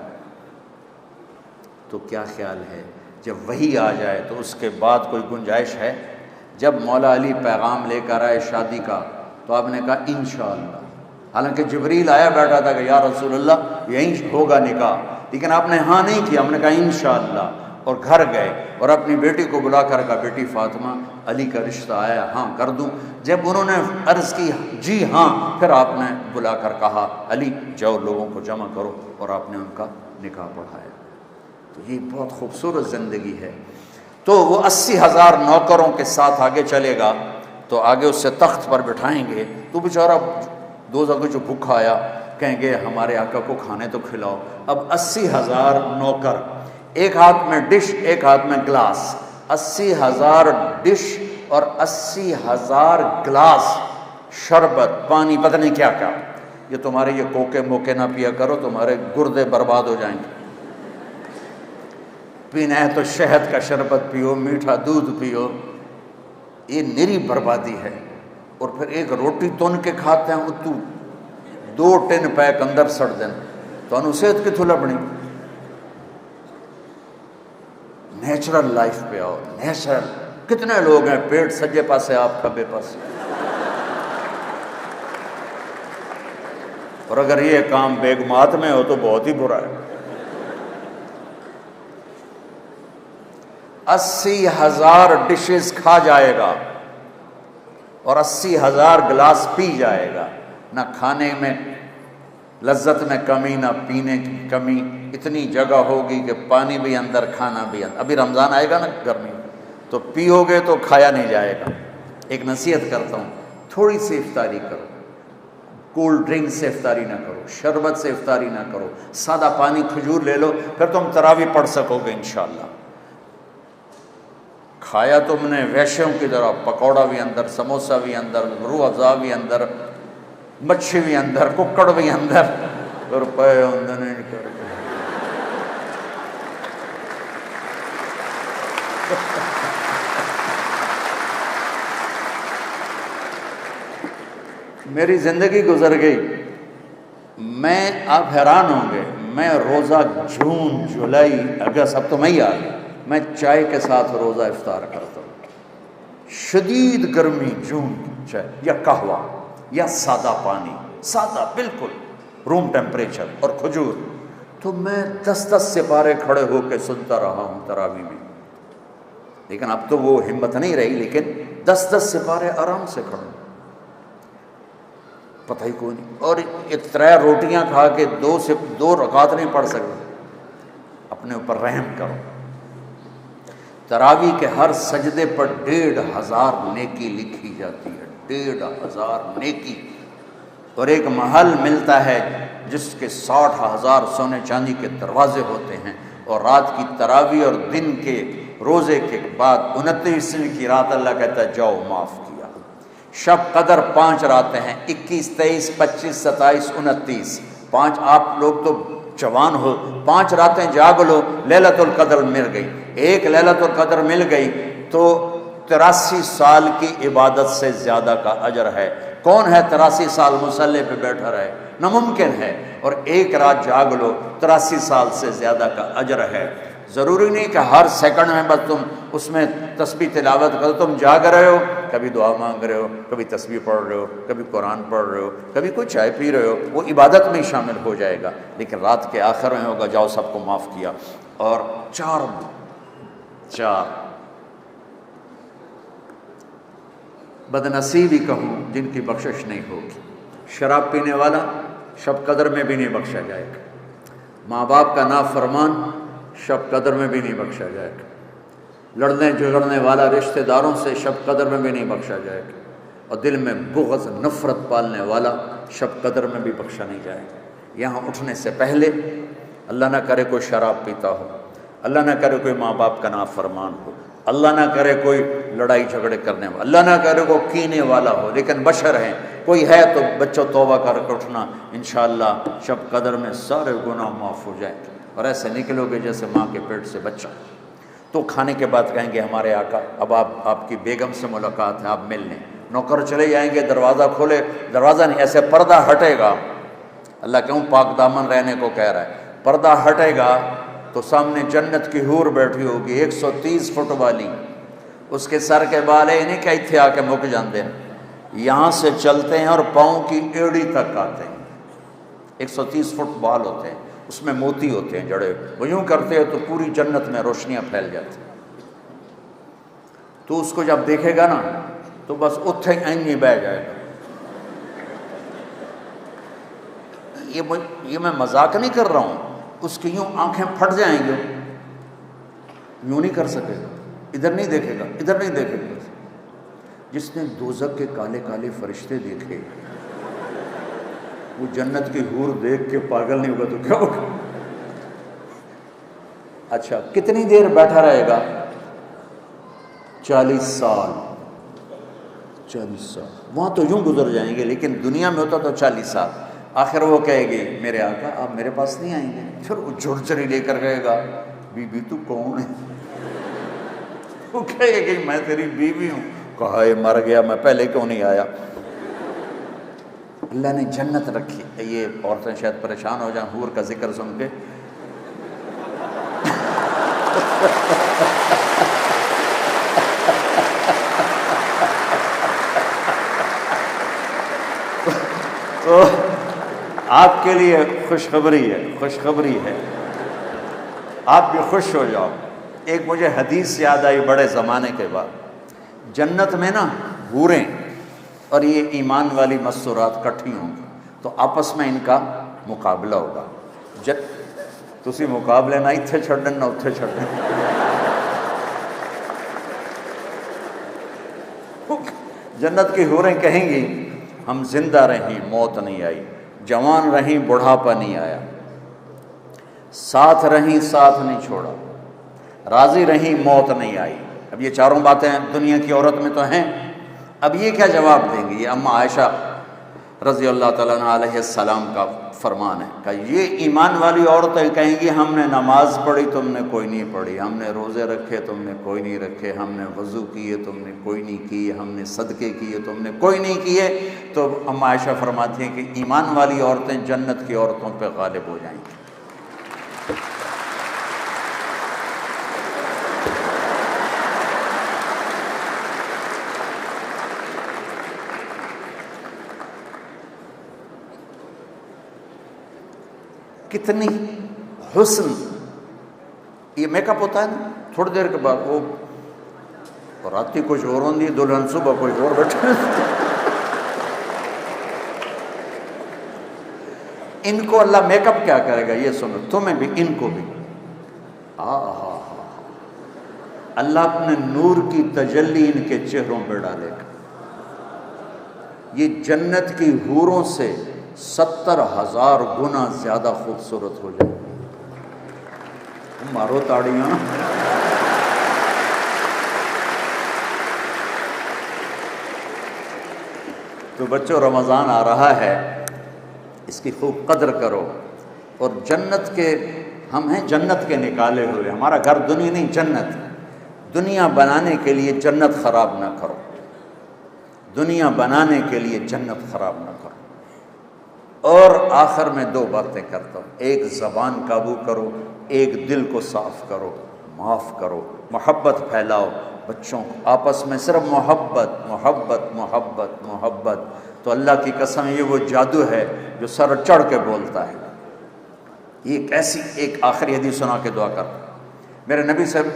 تو کیا خیال ہے جب وحی آ جائے تو اس کے بعد کوئی گنجائش ہے؟ جب مولا علی پیغام لے کر آئے شادی کا تو آپ نے کہا انشاءاللہ، حالانکہ جبریل آیا بیٹھا تھا کہ یا رسول اللہ یہیں ہوگا نکاح، لیکن آپ نے ہاں نہیں کیا، ہم نے کہا انشاءاللہ، اور گھر گئے اور اپنی بیٹی کو بلا کر کہا بیٹی فاطمہ علی کا رشتہ آیا، ہاں کر دوں؟ جب انہوں نے عرض کی جی ہاں، پھر آپ نے بلا کر کہا علی جاؤ لوگوں کو جمع کرو، اور آپ نے ان کا نکاح پڑھایا۔ تو یہ بہت خوبصورت زندگی ہے۔ تو وہ 80,000 نوکروں کے ساتھ آگے چلے گا تو آگے اس سے تخت پر بٹھائیں گے تو بیچارہ دوزخ جو بھوکا آیا کہیں گے ہمارے آقا کو کھانے تو کھلاؤ۔ اب 80,000 نوکر، ایک ہاتھ میں ڈش ایک ہاتھ میں گلاس، 80,000 ڈش اور 80,000 گلاس شربت پانی پتہ نہیں کیا کیا۔ یہ تمہارے یہ کوکے موکے نہ پیا کرو، تمہارے گردے برباد ہو جائیں گے۔ پینا ہے تو شہد کا شربت پیو، میٹھا دودھ پیو، یہ نری بربادی ہے۔ اور پھر ایک روٹی تن کے کھاتے ہیں تو 2 ٹن پیک اندر سڑ دیں تو انہوں صحت کتوں لبنی۔ نیچرل لائف پہ آؤ، نیچرل۔ کتنے لوگ ہیں پیٹ سجے پاسے آپ کھبے پاسے، اور اگر یہ کام بیگمات میں ہو تو بہت ہی برا ہے۔ 80,000 ڈشز کھا جائے گا اور 80,000 گلاس پی جائے گا، نہ کھانے میں لذت میں کمی نہ پینے کی کمی، اتنی جگہ ہوگی کہ پانی بھی اندر کھانا بھی اندر۔ ابھی رمضان آئے گا نا گرمی میں تو پیو گے تو کھایا نہیں جائے گا۔ ایک نصیحت کرتا ہوں، تھوڑی سی افطاری کرو، کول ڈرنک سے افطاری نہ کرو، شربت سے افطاری نہ کرو، سادہ پانی کھجور لے لو، پھر تم تراویح پڑھ سکو گے انشاءاللہ۔ کھایا تم نے ویشیوں کی طرح، پکوڑا بھی اندر، سموسا بھی اندر، روح افزا بھی اندر، مچھی بھی اندر، ککڑ بھی اندر، روپے اندر نہیں کر میری زندگی گزر گئی، میں آپ حیران ہوں گے، میں روزہ جون جولائی اگست، اب تو مئی آ گئی، میں چائے کے ساتھ روزہ افطار کرتا ہوں۔ شدید گرمی، جون چائے یا قہوہ یا سادہ پانی، سادہ بالکل روم ٹیمپریچر، اور کھجور، تو میں 10 سپارے کھڑے ہو کے سنتا رہا ہوں تراویح میں۔ لیکن اب تو وہ ہمت نہیں رہی، لیکن 10 سپارے آرام سے کھڑے، پتہ ہی کوئی نہیں۔ اور 3 روٹیاں کھا کے 2 رکعت نہیں پڑھ سکتے، اپنے اوپر رحم کرو۔ تراویح کے ہر سجدے پر 1500 نیکی لکھی جاتی ہے، 1500 نیکی، اور ایک محل ملتا ہے جس کے 60,000 سونے چاندی کے دروازے ہوتے ہیں، اور رات کی تراویح اور دن کے روزے کے بعد 29ویں کی رات اللہ کہتا ہے جاؤ معاف کیا۔ شب قدر 5 راتیں ہیں، 21، 23، 25، 27، 29، 5۔ آپ لوگ تو جوان ہو، 5 راتیں جاگ لو، لیلۃ القدر مل گئی۔ ایک لیلۃ القدر مل گئی تو 83 سال کی عبادت سے زیادہ کا اجر ہے۔ کون ہے 83 سال مصلی پہ بیٹھا رہے؟ ناممکن ہے۔ اور ایک رات جاگ لو، 83 سال سے زیادہ کا اجر ہے۔ ضروری نہیں کہ ہر سیکنڈ میں بس تم اس میں تسبیح تلاوت کرو، تم جاگ رہے ہو، کبھی دعا مانگ رہے ہو، کبھی تسبیح پڑھ رہے ہو، کبھی قرآن پڑھ رہے ہو، کبھی کوئی چائے پی رہے ہو، وہ عبادت میں شامل ہو جائے گا۔ لیکن رات کے آخر میں ہوگا جاؤ سب کو معاف کیا۔ اور 4 بدنصیبی کہوں جن کی بخشش نہیں ہوگی۔ شراب پینے والا شب قدر میں بھی نہیں بخشا جائے گا، ماں باپ کا نافرمان شب قدر میں بھی نہیں بخشا جائے گا، لڑنے جھگڑنے والا رشتہ داروں سے شب قدر میں بھی نہیں بخشا جائے گا، اور دل میں بغض نفرت پالنے والا شب قدر میں بھی بخشا نہیں جائے گا۔ یہاں اٹھنے سے پہلے اللہ نہ کرے کوئی شراب پیتا ہو، اللہ نہ کرے کوئی ماں باپ کا نافرمان ہو، اللہ نہ کرے کوئی لڑائی جھگڑے کرنے والا، اللہ نہ کرے کوئی کینے والا ہو، لیکن بشر ہیں، کوئی ہے تو بچوں توبہ کر کے اٹھنا، انشاءاللہ شب قدر میں سارے گناہ معاف ہو جائیں گے، اور ایسے نکلو گے جیسے ماں کے پیٹ سے بچہ۔ تو کھانے کے بعد کہیں گے ہمارے آقا اب آپ کی بیگم سے ملاقات ہے، آپ مل لیں۔ نوکر چلے جائیں گے، دروازہ کھولے، دروازہ نہیں، ایسے پردہ ہٹے گا، اللہ کیوں پاک دامن رہنے کو کہہ رہا ہے، پردہ ہٹے گا تو سامنے جنت کی حور بیٹھی ہوگی 130 فٹ والی، اس کے سر کے بال ہے نہیں کہ اتھے آ کے مک جاندے ہیں، یہاں سے چلتے ہیں اور پاؤں کی ایڑی تک آتے ہیں، 130 فٹ بال ہوتے ہیں، اس میں موتی ہوتے ہیں جڑے، وہ یوں کرتے ہیں تو پوری جنت میں روشنیاں پھیل جاتی ہیں۔ تو اس کو جب دیکھے گا نا تو بس اتھے ہی بہ جائے گا۔ یہ میں مذاق نہیں کر رہا ہوں، اس کی یوں آنکھیں پھٹ جائیں گے، یوں نہیں کر سکے گا، ادھر نہیں دیکھے گا، ادھر نہیں دیکھے گا۔ جس نے دوزخ کے کالے کالے فرشتے دیکھے وہ جنت کی حور دیکھ کے پاگل نہیں ہوگا تو کیا ہوگا؟ اچھا کتنی دیر بیٹھا رہے گا؟ 40 سال۔ 40 سال وہاں تو یوں گزر جائیں گے، لیکن دنیا میں ہوتا تو 40 سال۔ آخر وہ کہے گی میرے آقا آپ میرے پاس نہیں آئیں گے؟ پھر وہ جھڑچری لے کر کہے گا بی بی تو کون ہے؟ وہ کہے گی میں تیری بیوی ہوں۔ کہا یہ مر گیا، میں پہلے کیوں نہیں آیا؟ اللہ نے جنت رکھی۔ یہ عورتیں شاید پریشان ہو جائیں حور کا ذکر سن کے، تو آپ کے لیے خوشخبری ہے، خوشخبری ہے، آپ بھی خوش ہو جاؤ۔ ایک مجھے حدیث یاد آئی بڑے زمانے کے بعد، جنت میں نا حوریں اور یہ ایمان والی مستورات کٹھی ہوں گی تو آپس میں ان کا مقابلہ ہوگا۔ تسی مقابلے نہ اتھے چھڑن نہ اتھے چھڑن۔ جنت کی حوریں کہیں گی ہم زندہ رہیں موت نہیں آئی، جوان رہیں بڑھاپا نہیں آیا، ساتھ رہیں ساتھ نہیں چھوڑا، راضی رہیں موت نہیں آئی۔ اب یہ چاروں باتیں دنیا کی عورت میں تو ہیں، اب یہ کیا جواب دیں گی؟ یہ اماں عائشہ رضی اللہ تعالیٰ عنہ علیہ السلام کا فرمان ہے کہ یہ ایمان والی عورتیں کہیں گی ہم نے نماز پڑھی تم نے کوئی نہیں پڑھی، ہم نے روزے رکھے تم نے کوئی نہیں رکھے، ہم نے وضو کیے تم نے کوئی نہیں کیے، ہم نے صدقے کیے تم نے کوئی نہیں کیے۔ تو اماں عائشہ فرماتی ہیں کہ ایمان والی عورتیں جنت کی عورتوں پہ غالب ہو جائیں گی۔ کتنی حسن، یہ میک اپ ہوتا ہے نا تھوڑی دیر کے بعد، وہ رات کچھ اور ہوندی دلہن صبح کچھ اور بیٹھے۔ ان کو اللہ میک اپ کیا کرے گا یہ سنو، تمہیں بھی ان کو بھی۔ اللہ اپنے نور کی تجلی ان کے چہروں پہ ڈالے گا، یہ جنت کی حوروں سے 70,000 گنا زیادہ خوبصورت ہو جائے۔ مارو تاڑیاں۔ تو بچوں رمضان آ رہا ہے، اس کی خوب قدر کرو، اور جنت کے ہم ہیں جنت کے نکالے ہوئے، ہمارا گھر دنیا نہیں جنت۔ دنیا بنانے کے لیے جنت خراب نہ کرو، دنیا بنانے کے لیے جنت خراب نہ کرو۔ اور آخر میں 2 باتیں کرتا ہوں، ایک زبان قابو کرو، ایک دل کو صاف کرو، معاف کرو، محبت پھیلاؤ بچوں کو آپس میں، صرف محبت محبت محبت محبت۔ تو اللہ کی قسم یہ وہ جادو ہے جو سر چڑھ کے بولتا ہے۔ یہ ایسی ایک آخری حدیث سنا کے دعا کرتا ہوں۔ میرے نبی صاحب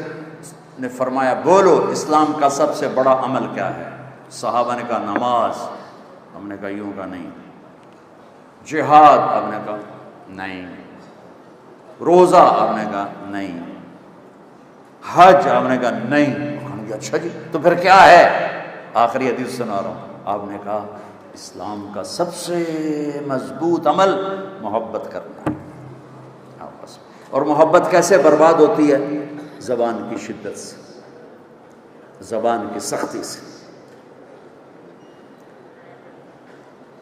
نے فرمایا بولو اسلام کا سب سے بڑا عمل کیا ہے؟ صحابہ نے کہا نماز، ہم نے کہا یوں کا نہیں، جہاد آپ نے کہا نہیں، روزہ آپ نے کہا نہیں، حج آپ نے کہا نہیں۔ اچھا جی تو پھر کیا ہے؟ آخری حدیث سنا رہا ہوں، آپ نے کہا اسلام کا سب سے مضبوط عمل محبت کرنا ہے آپس میں۔ اور محبت کیسے برباد ہوتی ہے؟ زبان کی شدت سے، زبان کی سختی سے۔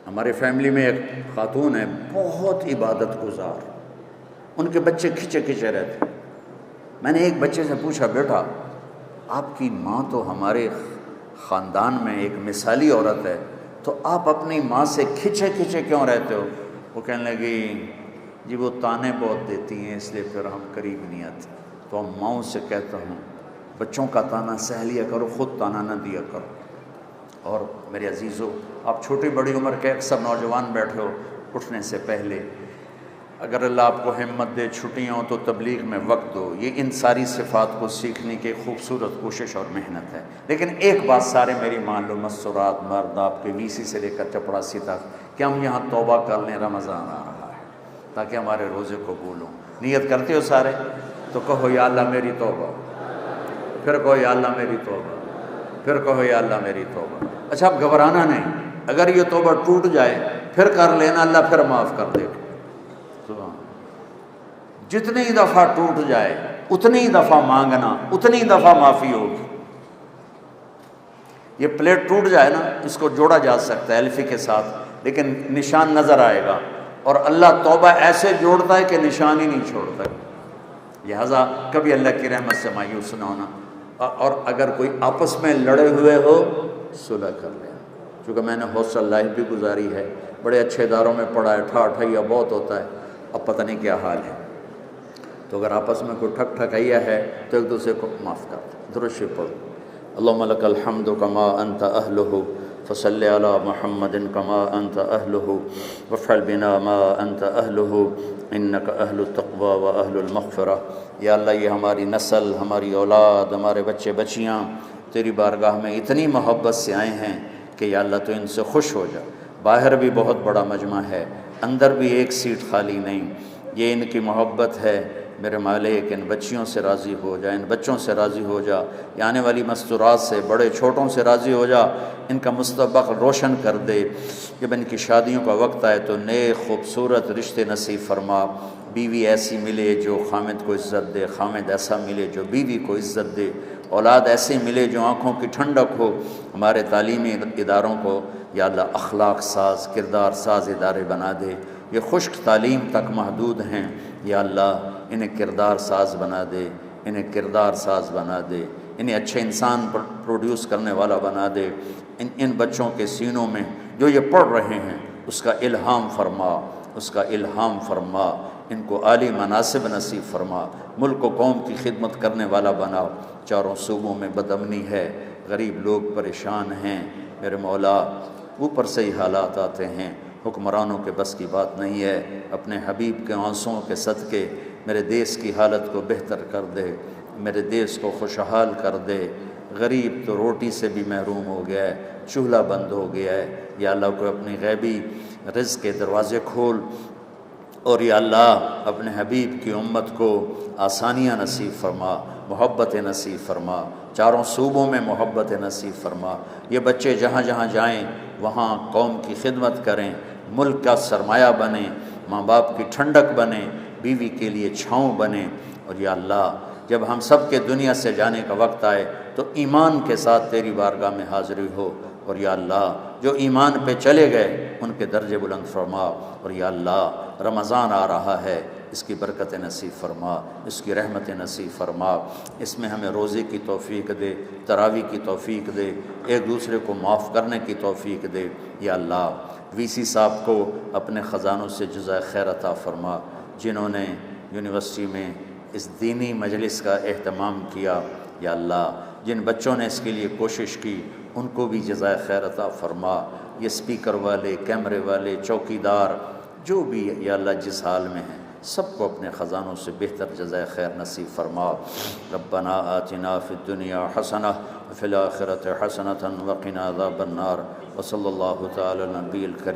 ہمارے فیملی میں ایک خاتون ہے بہت عبادت گزار، ان کے بچے کھچے کھچے رہتے۔ میں نے ایک بچے سے پوچھا بیٹا آپ کی ماں تو ہمارے خاندان میں ایک مثالی عورت ہے، تو آپ اپنی ماں سے کھچے کھچے کیوں رہتے ہو؟ وہ کہنے لگی جی وہ تانے بہت دیتی ہیں اس لیے پھر ہم قریب نہیں آتے۔ تو ہم ماؤں سے کہتا ہوں بچوں کا تانا سہ لیا کرو، خود تانا نہ دیا کرو۔ اور میرے عزیزو آپ چھوٹی بڑی عمر کے سب نوجوان بیٹھے ہو، اٹھنے سے پہلے اگر اللہ آپ کو ہمت دے چھٹیاں ہوں تو تبلیغ میں وقت دو۔ یہ ان ساری صفات کو سیکھنے کی خوبصورت کوشش اور محنت ہے۔ لیکن ایک بات سارے میری مان لو، مستورات مرد آپ کے ویسی سے لے کر چپڑاسی تک، کہ ہم یہاں توبہ کر لیں، رمضان آ رہا ہے تاکہ ہمارے روزے قبول ہوں۔ نیت کرتے ہو سارے؟ تو کہو یا اللہ میری توبہ، پھر کہو یا اللہ میری توبہ، پھر کہو یا اللہ میری توبہ۔ اچھا اب گھبرانا نہیں، اگر یہ توبہ ٹوٹ جائے پھر کر لینا، اللہ پھر معاف کر دے گا۔ جتنی دفعہ ٹوٹ جائے اتنی دفعہ مانگنا، اتنی دفعہ معافی ہوگی۔ یہ پلیٹ ٹوٹ جائے نا، اس کو جوڑا جا سکتا ہے الفی کے ساتھ، لیکن نشان نظر آئے گا، اور اللہ توبہ ایسے جوڑتا ہے کہ نشان ہی نہیں چھوڑتا۔ لہٰذا کبھی اللہ کی رحمت سے مایوس نہ ہونا، اور اگر کوئی آپس میں لڑے ہوئے ہو صلح کر لیں۔ چونکہ میں نے ہاسٹل لائف بھی گزاری ہے، بڑے اچھے اداروں میں پڑھا ہے، ٹھاٹھیا بہت ہوتا ہے، اب پتہ نہیں کیا حال ہے۔ تو اگر آپس میں کوئی ٹھک ٹھکائیا ہے تو ایک دوسرے کو معاف کر دو۔ درود شریف پڑھو۔ اللہم لک الحمد کما انت اہلہ فصلی علی محمد کما انت اہلہ وافعل بنا ما انت اہلہ انک اہل التقوی و اہل المغفرہ۔ یا اللہ یہ ہماری نسل، ہماری اولاد، ہمارے بچے بچیاں تیری بارگاہ میں اتنی محبت سے آئے ہیں کہ یا اللہ تو ان سے خوش ہو جا۔ باہر بھی بہت بڑا مجمع ہے، اندر بھی ایک سیٹ خالی نہیں، یہ ان کی محبت ہے میرے مالک ان بچیوں سے راضی ہو جا، ان بچوں سے راضی ہو جا، یہ آنے والی مستورات سے بڑے چھوٹوں سے راضی ہو جا، ان کا مستقبل روشن کر دے۔ جب ان کی شادیوں کا وقت آئے تو نیک خوبصورت رشتے نصیب فرما، بیوی ایسی ملے جو خامد کو عزت دے، خامد ایسا ملے جو بیوی کو عزت دے، اولاد ایسے ملے جو آنکھوں کی ٹھنڈک ہو۔ ہمارے تعلیمی اداروں کو یا اللہ اخلاق ساز، کردار ساز ادارے بنا دے۔ یہ خشک تعلیم تک محدود ہیں، یا اللہ انہیں کردار ساز بنا دے، انہیں کردار ساز بنا دے، انہیں اچھے انسان پروڈیوس کرنے والا بنا دے۔ ان بچوں کے سینوں میں جو یہ پڑھ رہے ہیں اس کا الہام فرما، اس کا الہام فرما، ان کو عالی مناصب نصیب فرما، ملک و قوم کی خدمت کرنے والا بناؤ۔ چاروں صوبوں میں بدامنی ہے، غریب لوگ پریشان ہیں، میرے مولا اوپر سے ہی حالات آتے ہیں، حکمرانوں کے بس کی بات نہیں ہے۔ اپنے حبیب کے آنسوؤں کے صدقے میرے دیس کی حالت کو بہتر کر دے، میرے دیس کو خوشحال کر دے۔ غریب تو روٹی سے بھی محروم ہو گیا ہے، چولہا بند ہو گیا ہے، یا اللہ کو اپنی غیبی رزق کے دروازے کھول، اور یا اللہ اپنے حبیب کی امت کو آسانیاں نصیب فرما، محبت نصیب فرما، چاروں صوبوں میں محبت نصیب فرما۔ یہ بچے جہاں جہاں جائیں وہاں قوم کی خدمت کریں، ملک کا سرمایہ بنیں، ماں باپ کی ٹھنڈک بنیں، بیوی کے لیے چھاؤں بنیں۔ اور یا اللہ جب ہم سب کے دنیا سے جانے کا وقت آئے تو ایمان کے ساتھ تیری بارگاہ میں حاضری ہو، اور یا اللہ جو ایمان پہ چلے گئے ان کے درجے بلند فرما۔ اور یا اللہ رمضان آ رہا ہے، اس کی برکت نصیب فرما، اس کی رحمت نصیب فرما، اس میں ہمیں روزے کی توفیق دے، تراویح کی توفیق دے، ایک دوسرے کو معاف کرنے کی توفیق دے۔ یا اللہ وی سی صاحب کو اپنے خزانوں سے جزائے خیر عطا فرما، جنہوں نے یونیورسٹی میں اس دینی مجلس کا اہتمام کیا، یا اللہ جن بچوں نے اس کے لیے کوشش کی ان کو بھی جزائے خیر عطا فرما۔ یہ اسپیکر والے، کیمرے والے، چوکیدار، جو بھی یا اللہ جس حال میں ہیں سب کو اپنے خزانوں سے بہتر جزائے خیر نصیب فرما۔ ربنا آتنا فی الدنیا حسنہ وفی الآخرۃ حسنۃ وقنا عذاب النار، وصلی اللہ تعالی علی نبی الکریم۔